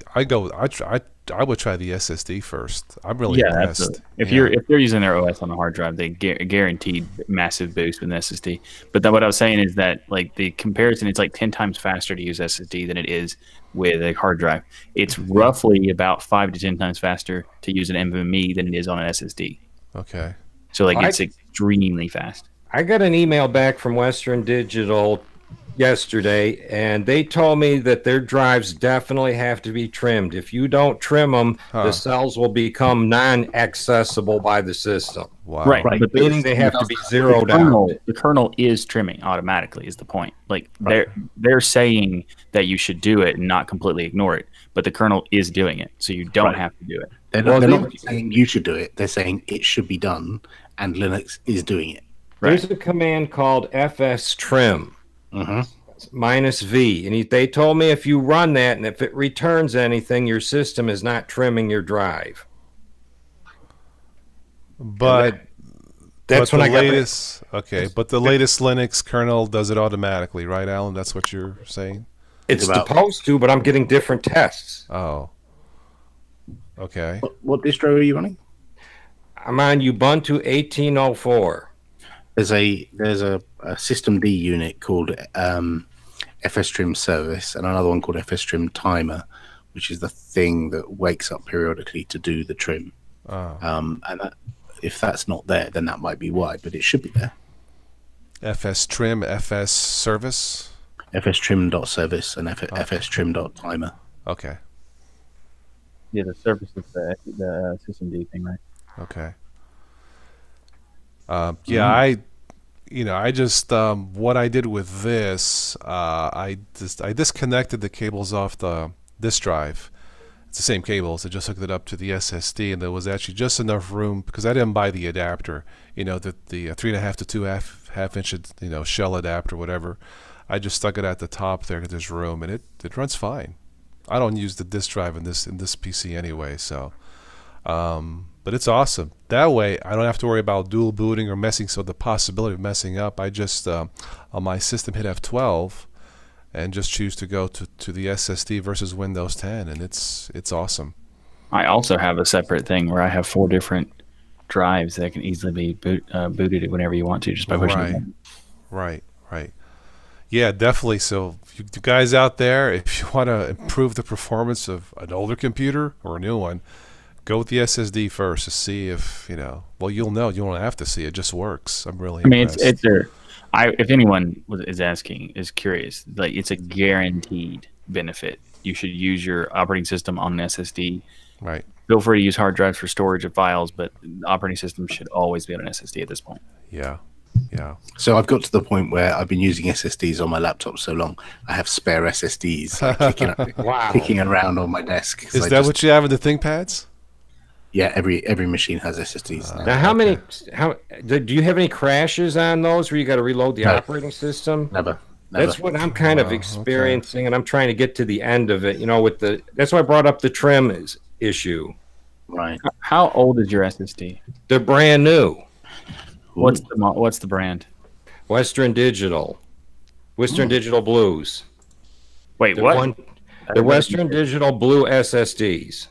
Speaker 1: would try the SSD first. I'm really impressed.
Speaker 2: Absolutely. If they're using their OS on a hard drive, they guaranteed massive boost with an SSD. But what I was saying is that like the comparison, it's like 10 times faster to use SSD than it is with a hard drive. It's roughly about 5 to 10 times faster to use an NVMe than it is on an SSD.
Speaker 1: Okay.
Speaker 2: So like it's extremely fast.
Speaker 3: I got an email back from Western Digital yesterday, and they told me that their drives definitely have to be trimmed. If you don't trim them, the cells will become non-accessible by the system.
Speaker 1: Wow.
Speaker 2: Right.
Speaker 3: But meaning they have to be zeroed out.
Speaker 2: The kernel is trimming automatically is the point. Like they're saying that you should do it and not completely ignore it, but the kernel is doing it, so you don't have to do it.
Speaker 4: They're not saying you should do it. They're saying it should be done, and Linux is doing it.
Speaker 3: There's a command called fstrim. -V, and they told me if you run that and if it returns anything, your system is not trimming your drive.
Speaker 1: But
Speaker 3: that's when I got
Speaker 1: latest. Okay, but the latest Linux kernel does it automatically, right, Alan? That's what you're saying.
Speaker 3: It's supposed to, but I'm getting different tests.
Speaker 1: Oh. Okay.
Speaker 4: What distro are you running?
Speaker 3: I'm on Ubuntu 18.04.
Speaker 4: There's a system D unit called fstrim service and another one called fstrim timer, which is the thing that wakes up periodically to do the trim. And if that's not there, then that might be why, but it should be there.
Speaker 1: fstrim, fs service,
Speaker 4: fstrim.service and fstrim.timer.
Speaker 1: Okay.
Speaker 2: Yeah, the service is the system D thing, right?
Speaker 1: Okay. I just what I did with this, I disconnected the cables off the disk drive. It's the same cables. I just hooked it up to the SSD, and there was actually just enough room because I didn't buy the adapter. The 3.5 to 2.5 inch shell adapter, whatever. I just stuck it at the top there because there's room, and it runs fine. I don't use the disk drive in this PC anyway, so. But it's awesome. That way, I don't have to worry about dual booting or messing. So the possibility of messing up, I just on my system hit F12 and just choose to go to the SSD versus Windows 10, and it's awesome.
Speaker 2: I also have a separate thing where I have 4 different drives that can easily be booted whenever you want to, just by pushing them.
Speaker 1: Right. Yeah, definitely. So you guys out there, if you want to improve the performance of an older computer or a new one, go with the SSD first to see if, well, you'll know. You don't have to see. It just works. I'm really impressed.
Speaker 2: If anyone is curious, like it's a guaranteed benefit. You should use your operating system on an SSD.
Speaker 1: Right.
Speaker 2: Feel free to use hard drives for storage of files, but the operating system should always be on an SSD at this point.
Speaker 1: Yeah.
Speaker 4: So I've got to the point where I've been using SSDs on my laptop so long, I have spare SSDs kicking around on my desk.
Speaker 1: Is that what you have in the ThinkPads?
Speaker 4: Yeah, every machine has SSDs.
Speaker 3: Now, do you have any crashes on those where you got to reload the operating system?
Speaker 4: Never.
Speaker 3: That's what I'm kind of experiencing, and I'm trying to get to the end of it. That's why I brought up the trim issue.
Speaker 4: Right.
Speaker 2: How old is your SSD?
Speaker 3: They're brand new.
Speaker 2: What's the brand?
Speaker 3: Western Digital. Western Digital Blues.
Speaker 2: Wait, what?
Speaker 3: They're Western Digital Blue SSDs.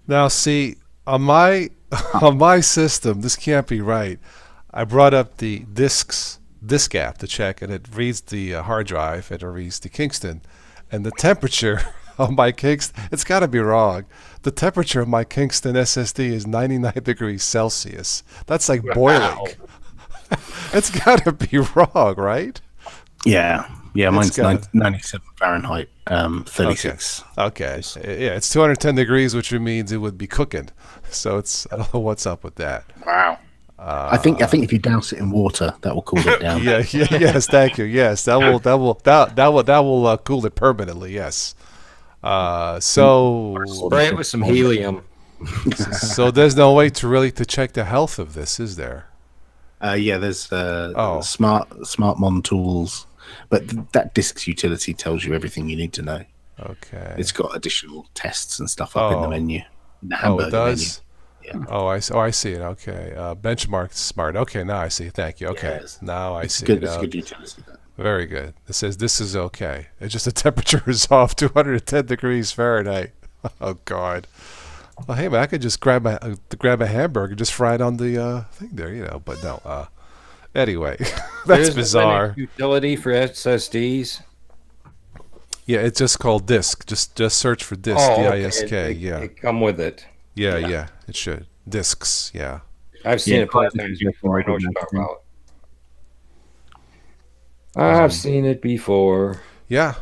Speaker 1: Now, see, on my system, this can't be right. I brought up the disk app to check, and it reads the hard drive, and it reads the Kingston, and the temperature of my Kingston, it's got to be wrong. The temperature of my Kingston SSD is 99 degrees Celsius. That's like boiling. It's got to be wrong, right?
Speaker 4: Yeah, mine's 97 Fahrenheit, 36.
Speaker 1: Okay. Yeah, it's 210 degrees, which means it would be cooking. So I don't know what's up with that.
Speaker 4: Wow. I think if you douse it in water, that will cool it down.
Speaker 1: Yes, thank you. Yes, that will cool it permanently. Yes. So
Speaker 3: spray it with some helium.
Speaker 1: So there's no way to check the health of this, is there?
Speaker 4: There's Smart Mon tools. But that disks utility tells you everything you need to know.
Speaker 1: Okay.
Speaker 4: It's got additional tests and stuff up in the menu, in the
Speaker 1: Oh, it
Speaker 4: hamburger menu.
Speaker 1: does?
Speaker 4: Yeah.
Speaker 1: Oh, I see it. Okay. Benchmark smart. Okay, now I see. Thank you. Okay.
Speaker 4: Yes.
Speaker 1: Now I
Speaker 4: It's
Speaker 1: see
Speaker 4: good.
Speaker 1: it.
Speaker 4: It's a good utility.
Speaker 1: Very good. It says this is okay. It's just the temperature is off 210 degrees Fahrenheit. Oh God. Well, hey man, I could just grab a hamburger, just fry it on the thing there, you know. But no. Anyway, that's
Speaker 3: There's
Speaker 1: bizarre.
Speaker 3: A utility for SSDs.
Speaker 1: Yeah, it's just called disk. Just search for disk. D-I-S-K. Yeah.
Speaker 3: It come with it.
Speaker 1: Yeah. It should. Disks. Yeah.
Speaker 3: I've seen it plenty of times before. I know what you're talking about. I've seen it before.
Speaker 1: Yeah.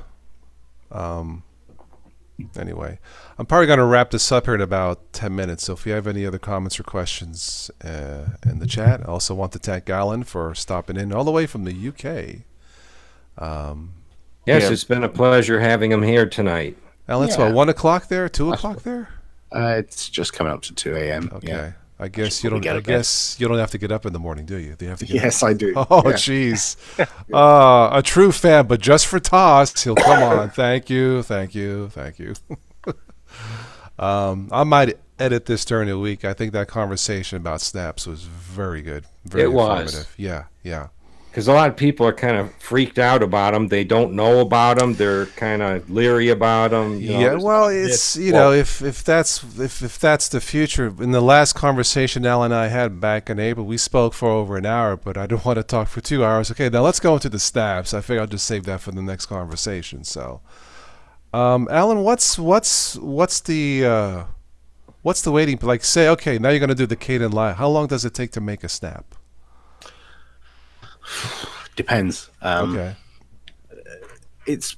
Speaker 1: Anyway, I'm probably going to wrap this up here in about 10 minutes. So if you have any other comments or questions in the chat, I also want to thank Alan for stopping in all the way from the UK.
Speaker 3: Yes, it's been a pleasure having him here tonight.
Speaker 1: Alan, it's what, 1 o'clock there? 2 o'clock there?
Speaker 4: It's just coming up to 2 a.m.
Speaker 1: Okay.
Speaker 4: Yeah.
Speaker 1: I guess you don't have to get up in the morning, do you? Do you have to get
Speaker 4: Yes, I do.
Speaker 1: Oh, jeez. A true fan, but just for Toss, he'll come on. Thank you. I might edit this during the week. I think that conversation about snaps was very good. Very informative. Yeah.
Speaker 3: Because a lot of people are kind of freaked out about them. They don't know about them. They're kind of leery about them.
Speaker 1: Well, it's if that's the future. In the last conversation Al and I had back in April, we spoke for over an hour, but I don't want to talk for 2 hours. Okay, now let's go into the snaps. I figure I'll just save that for the next conversation. So, Alan, what's the waiting? Like, say, okay, now you're going to do the Caden Live. How long does it take to make a snap?
Speaker 4: Depends.
Speaker 1: Okay.
Speaker 4: It's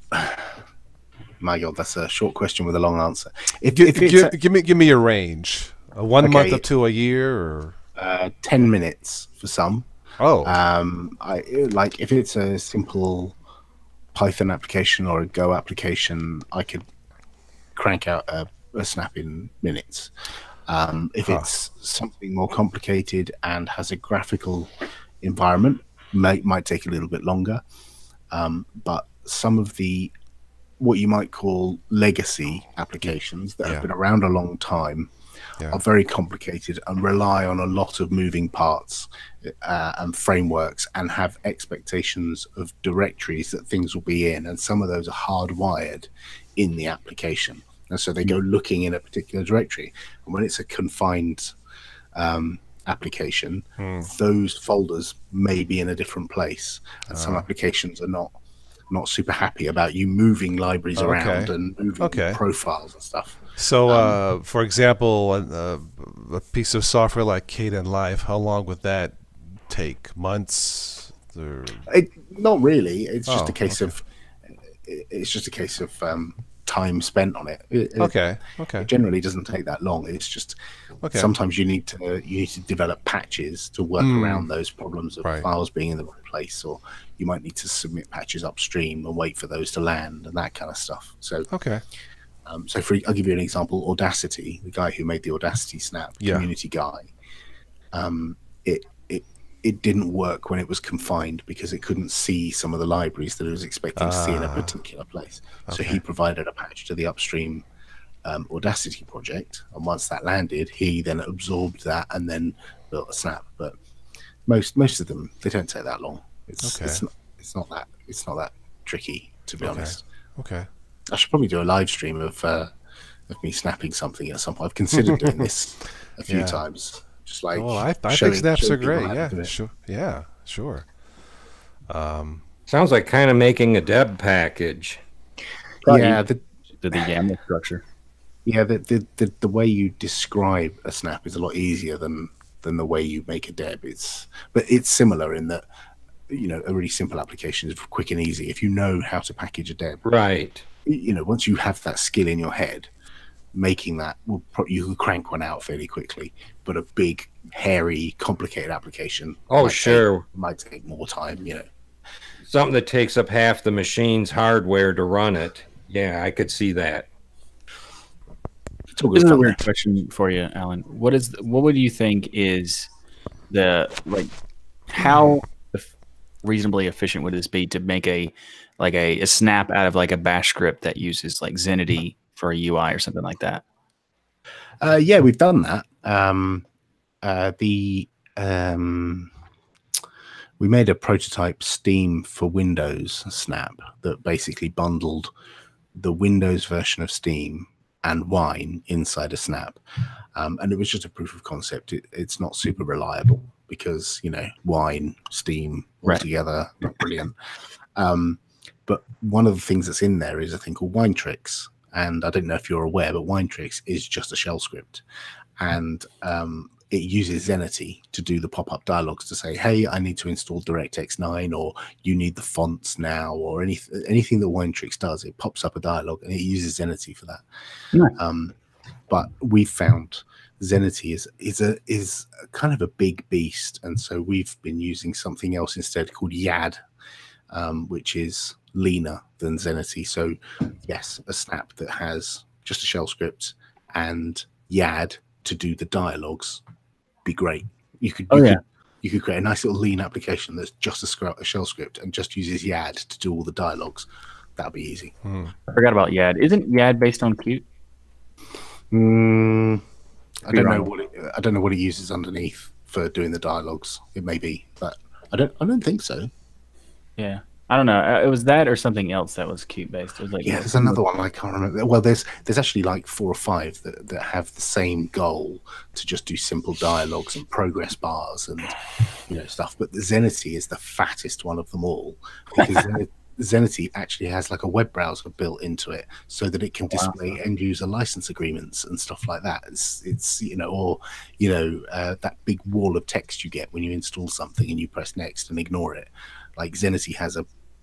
Speaker 4: my God, that's a short question with a long answer.
Speaker 1: Give me a range. 1 month up to a year, or
Speaker 4: 10 minutes for some.
Speaker 1: Oh.
Speaker 4: I like if it's a simple Python application or a Go application, I could crank out a snap in minutes. If it's something more complicated and has a graphical environment, might take a little bit longer. But some of the what you might call legacy applications that have been around a long time are very complicated and rely on a lot of moving parts and frameworks and have expectations of directories that things will be in, and some of those are hardwired in the application, and so they go looking in a particular directory, and when it's a confined application, those folders may be in a different place, and some applications are not super happy about you moving libraries around and moving profiles and stuff.
Speaker 1: So, for example, a piece of software like Caden Live, how long would that take? Months? Or...
Speaker 4: Not really. It's just a case of time spent on it. It generally doesn't take that long. It's just sometimes you need to develop patches to work around those problems of files being in the wrong place, or you might need to submit patches upstream and wait for those to land and that kind of stuff. So I'll give you an example. Audacity, the guy who made the Audacity Snap, community guy, it didn't work when it was confined because it couldn't see some of the libraries that it was expecting to see in a particular place. So he provided a patch to the upstream Audacity project, and once that landed, he then absorbed that and then built a snap. But most of them, they don't take that long. It's not that tricky, to be honest. I should probably do a live stream of me snapping something at some point. I've considered doing this a few times. Just like,
Speaker 1: I think snaps are great. Yeah, sure.
Speaker 3: Sounds like kind of making a deb package.
Speaker 4: Yeah,
Speaker 2: the YAML structure.
Speaker 4: Yeah, the way you describe a snap is a lot easier than the way you make a deb. But it's similar in that, a really simple application is quick and easy if you know how to package a deb.
Speaker 3: Right.
Speaker 4: Once you have that skill in your head, making that you can crank one out fairly quickly. But a big, hairy, complicated application might take more time.
Speaker 3: Something that takes up half the machine's hardware to run it. Yeah, I could see that.
Speaker 2: This is a weird question for you, Alan. What would you think is how reasonably efficient would this be to make a snap out of like a bash script that uses like Zenity for a UI or something like that?
Speaker 4: Yeah, we've done that. We made a prototype Steam for Windows snap that basically bundled the Windows version of Steam and Wine inside a snap. And it was just a proof of concept. It's not super reliable because, Wine, Steam, all together, not brilliant. But one of the things that's in there is a thing called Wine Tricks. And I don't know if you're aware, but Wine Tricks is just a shell script. And it uses Zenity to do the pop-up dialogues to say, hey, I need to install DirectX 9, or you need the fonts now, or anything that Wine Tricks does. It pops up a dialogue and it uses Zenity for that. Nice. But we found Zenity is kind of a big beast. And so we've been using something else instead called YAD, which is leaner than Zenity. So yes, a snap that has just a shell script and YAD to do the dialogues be great. You could create a nice little lean application that's just a shell script and just uses YAD to do all the dialogues. That'd be easy.
Speaker 2: I forgot about YAD. Isn't YAD based on Qt?
Speaker 4: I don't know what it uses underneath for doing the dialogues. It may be, but I don't think so.
Speaker 2: Yeah. I don't know. It was that or something else that was Qt based. It was like
Speaker 4: there's another one I can't remember. Well, there's actually like 4 or 5 that have the same goal to just do simple dialogues and progress bars and stuff. But the Zenity is the fattest one of them all because Zenity actually has like a web browser built into it so that it can display end user license agreements and stuff like that. It's that big wall of text you get when you install something and you press next and ignore it. Like Zenity has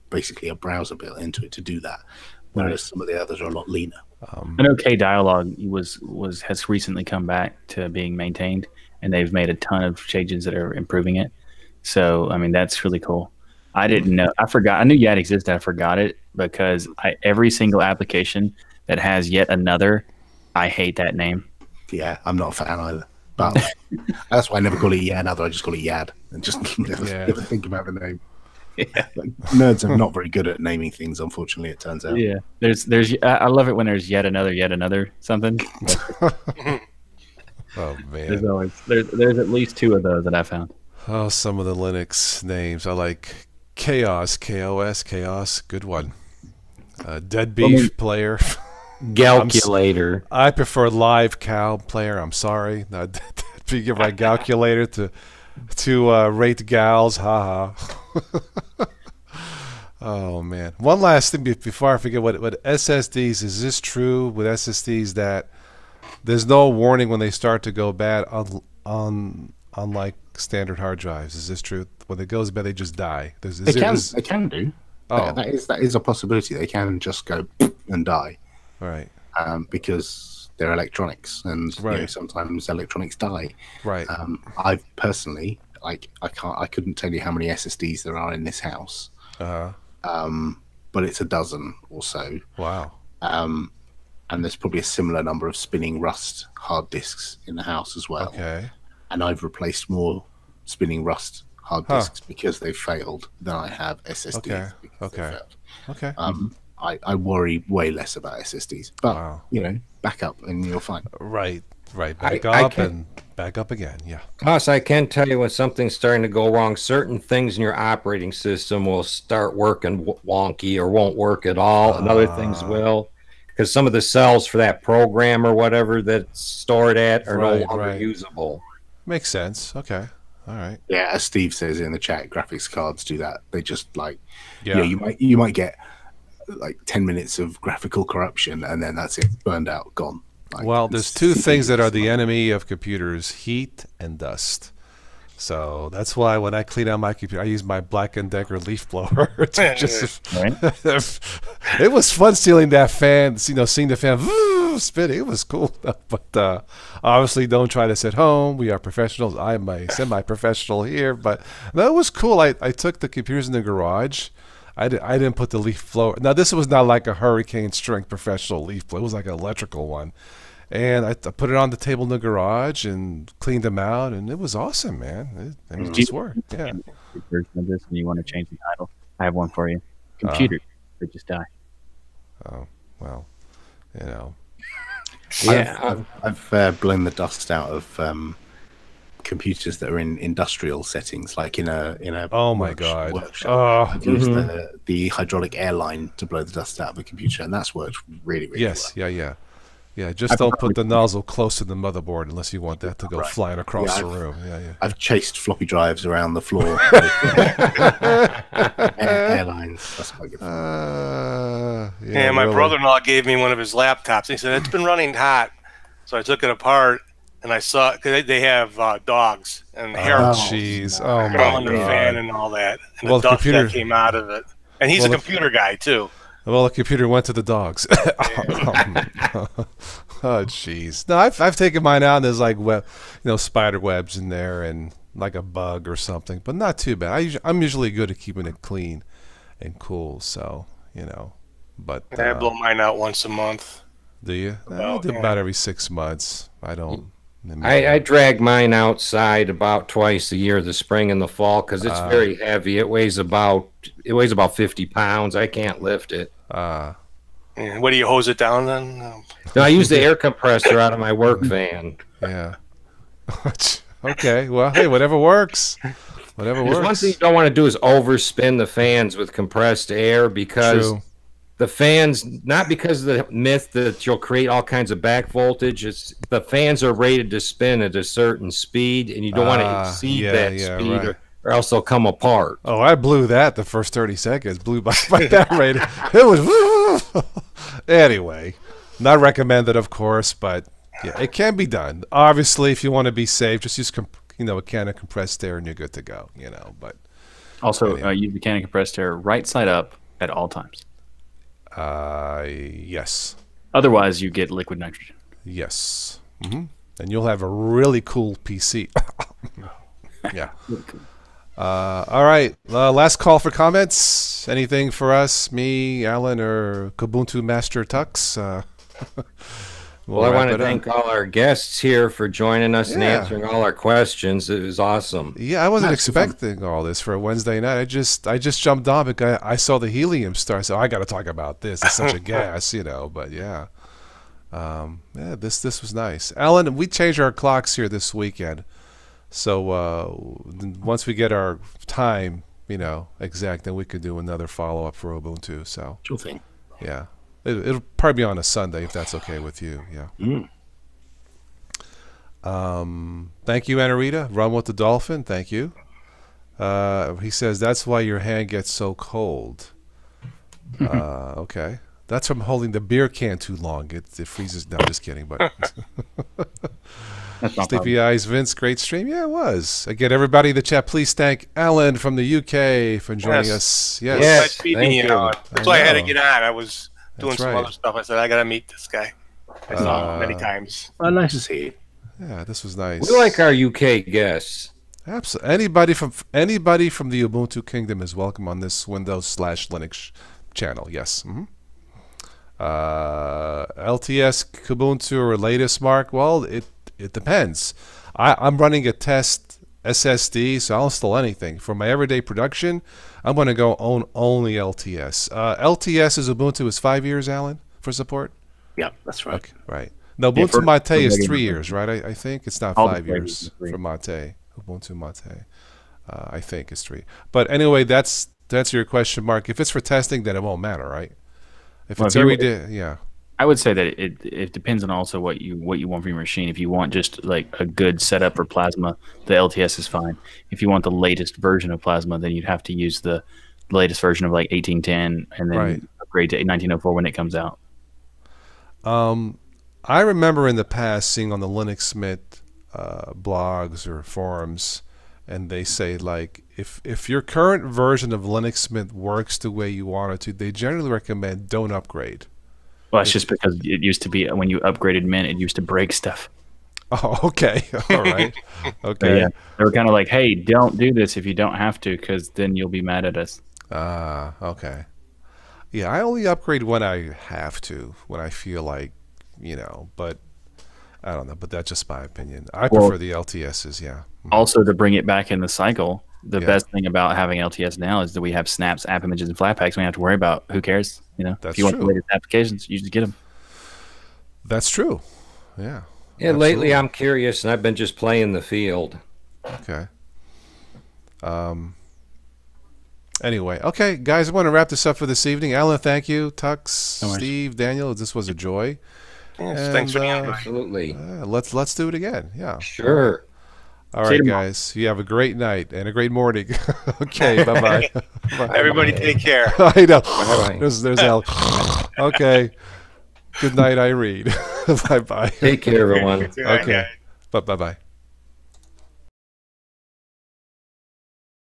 Speaker 4: basically a browser built into it to do that, whereas some of the others are a lot leaner.
Speaker 2: I know Dialog has recently come back to being maintained, and they've made a ton of changes that are improving it. So I mean, that's really cool. I didn't know. I forgot. I knew YAD existed. I forgot it because every single application that has yet another, I hate that name.
Speaker 4: Yeah, I'm not a fan either. But that's why I never call it yet another. I just call it YAD and just never think about the name. Yeah. Like, nerds are not very good at naming things, unfortunately, it turns out.
Speaker 2: Yeah. I love it when there's yet another something.
Speaker 1: Oh man.
Speaker 2: There's at least 2 of those that I found.
Speaker 1: Oh, some of the Linux names. I like Chaos, KOS, Chaos, good one. Dead Beef Player.
Speaker 3: Calculator.
Speaker 1: I prefer Live Cow Player. I'm sorry. To give my calculator to rate gals. Haha. Oh man. One last thing before I forget, what SSDs, is this true with SSDs that there's no warning when they start to go bad on like standard hard drives? Is this true? When it goes bad they just die?
Speaker 4: They can do. Oh. That is a possibility. They can just go and die.
Speaker 1: Right.
Speaker 4: Because they're electronics and sometimes electronics die.
Speaker 1: Right.
Speaker 4: I've personally, I couldn't tell you how many SSDs there are in this house. But it's a dozen or so.
Speaker 1: Wow.
Speaker 4: And there's probably a similar number of spinning Rust hard disks in the house as well.
Speaker 1: Okay.
Speaker 4: And I've replaced more spinning Rust hard disks because they've failed than I have SSDs.
Speaker 1: Okay.
Speaker 4: I worry way less about SSDs, but back up and you're fine.
Speaker 1: Right. Back up and back up again. Yeah.
Speaker 3: Plus, I can tell you when something's starting to go wrong, certain things in your operating system will start working wonky or won't work at all, and other things will, because some of the cells for that program or whatever that's stored at are no longer usable.
Speaker 1: Makes sense. Okay. All right.
Speaker 4: Yeah, as Steve says in the chat, graphics cards do that. They just you might get like 10 minutes of graphical corruption and then that's it, burned out, gone.
Speaker 1: Well, there's 2 things that are the enemy of computers: heat and dust. So that's why when I clean out my computer, I use my Black & Decker leaf blower. It was fun stealing that fan, seeing the fan spinning. It was cool. But obviously don't try this at home. We are professionals. I'm a semi-professional here. But no, it was cool. I took the computers in the garage. I didn't put the leaf blower. Now, this was not like a hurricane strength professional leaf blower. It was like an electrical one. And I put it on the table in the garage and cleaned them out, and it was awesome, man. It just worked. Yeah.
Speaker 2: Version of this, and you want to change the title? I have one for you. Computers that just die.
Speaker 1: Oh well, you know.
Speaker 3: Yeah,
Speaker 4: I've blown the dust out of computers that are in industrial settings, like in a
Speaker 1: Oh my God.
Speaker 4: workshop. I've used the hydraulic air line to blow the dust out of a computer, and that's worked really, really
Speaker 1: Yes.
Speaker 4: well.
Speaker 1: Yeah. Just don't put the nozzle close to the motherboard unless you want that to go flying across the room. Yeah.
Speaker 4: I've chased floppy drives around the floor. Airlines. That's quite good.
Speaker 6: Yeah, my brother-in-law gave me one of his laptops. He said, it's been running hot. So I took it apart, and I saw, because they have dogs and hair
Speaker 1: Jeez. Oh, my
Speaker 6: on the
Speaker 1: God.
Speaker 6: fan and all that. And
Speaker 1: Well,
Speaker 6: the
Speaker 1: the
Speaker 6: dust
Speaker 1: computer-
Speaker 6: that came out of it. And he's a computer guy, too.
Speaker 1: Well, the computer went to the dogs. Oh, jeez. No, I've taken mine out, and there's like spider webs in there and like a bug or something, but not too bad. I'm usually good at keeping it clean and cool, so But
Speaker 6: I blow mine out once a month.
Speaker 1: do you? I do about every 6 months. I don't.
Speaker 3: I drag mine outside about twice a year, the spring and the fall, because it's very heavy. It weighs about 50 pounds. I can't lift it.
Speaker 6: Yeah, what do you hose it down then?
Speaker 3: No, I use the air compressor out of my work van.
Speaker 1: Yeah. Okay. Well, hey, whatever works. Whatever works.
Speaker 3: One thing you don't want to do is overspin the fans with compressed air, because
Speaker 1: True.
Speaker 3: the fans, not because of the myth that you'll create all kinds of back voltage, it's the fans are rated to spin at a certain speed, and you don't want to exceed that speed,
Speaker 1: right.
Speaker 3: or else they'll come apart.
Speaker 1: Oh, I blew that the first 30 seconds. Blew by that rate. It was anyway. Not recommended, of course, but yeah, it can be done. Obviously, if you want to be safe, just use a can of compressed air and you're good to go. But
Speaker 2: Also, use the can of compressed air right side up at all times.
Speaker 1: yes,
Speaker 2: Otherwise, you get liquid nitrogen.
Speaker 1: yes, and you'll have a really cool PC. Yeah. All right. Last call for comments. Anything for us, me, Alan, or Kubuntu Master Tux?
Speaker 3: Well, I want to thank all our guests here for joining us and answering all our questions. It was awesome.
Speaker 1: Yeah, I wasn't expecting all this for a Wednesday night. I just jumped on because I saw the helium star, so I got to talk about this. It's such a gas, But yeah, this was nice. Alan, we changed our clocks here this weekend, so once we get our time, exact, then we could do another follow up for Ubuntu. So
Speaker 4: Sure thing.
Speaker 1: yeah. It'll probably be on a Sunday if that's okay with you. Yeah. Thank you, Anarita. Run with the dolphin. Thank you. He says that's why your hand gets so cold. Okay. That's from holding the beer can too long. It freezes. No, I'm just kidding. But Sleepy Eyes, Vince, great stream. Yeah, it was. Again, everybody in the chat, please thank Alan from the UK for joining us.
Speaker 6: Yes. Thank you. That's why I had to get on. I was doing some other stuff. I said, I got to meet this guy. I saw him many times.
Speaker 4: Well, nice to see you.
Speaker 1: Yeah, this was nice.
Speaker 3: We like our UK guests.
Speaker 1: Absolutely. Anybody from the Ubuntu Kingdom is welcome on this Windows/Linux channel. Yes. LTS, Kubuntu, or latest, Mark? Well, it depends. I'm running a test SSD, so I'll install anything. For my everyday production, I'm going to go own only LTS. LTS is Ubuntu is 5 years, Alan, for support?
Speaker 4: Yeah, that's right.
Speaker 1: Okay, right. No, Ubuntu Mate is 3 years, right? I think it's not 5 years for Mate. Ubuntu Mate, I think is 3. But anyway, that's to answer your question, Mark. If it's for testing, then it won't matter, right? If it's every day, yeah.
Speaker 2: I would say that it depends on also what you want from your machine. If you want just like a good setup for Plasma, the LTS is fine. If you want the latest version of Plasma, then you'd have to use the latest version of like 1810 and then upgrade to 1904 when it comes out.
Speaker 1: I remember in the past seeing on the Linux Smith blogs or forums, and they say like if your current version of Linux Mint works the way you want it to, they generally recommend don't upgrade.
Speaker 2: Well, it's just because it used to be when you upgraded Mint, it used to break stuff.
Speaker 1: Oh, okay. All right. Okay.
Speaker 2: Yeah, they were kind of like, hey, don't do this if you don't have to, because then you'll be mad at us.
Speaker 1: Okay. Yeah, I only upgrade when I have to, when I feel like, but I don't know, but that's just my opinion. I prefer the LTSs. Yeah.
Speaker 2: Also, to bring it back in the cycle, the best thing about having LTS now is that we have snaps, app images, and Flatpaks. We don't have to worry about who cares.
Speaker 1: That's
Speaker 2: if you want
Speaker 1: true.
Speaker 2: the latest applications, you just get them.
Speaker 1: That's true. Yeah.
Speaker 3: Yeah. Lately, I'm curious, and I've been just playing the field.
Speaker 1: Okay. Anyway, okay, guys, I want to wrap this up for this evening. Alan, thank you. Tux, Steve, Daniel, this was a joy.
Speaker 6: Yes, thanks for the invite.
Speaker 3: Absolutely.
Speaker 1: Let's do it again. Yeah.
Speaker 3: Sure.
Speaker 1: All right, guys. You have a great night and a great morning. Okay, bye-bye.
Speaker 6: Everybody take care.
Speaker 1: I know.
Speaker 3: Bye-bye.
Speaker 1: There's Al. Okay. Good night, Irene. Bye-bye.
Speaker 3: Take care, everyone.
Speaker 1: Okay. Bye-bye.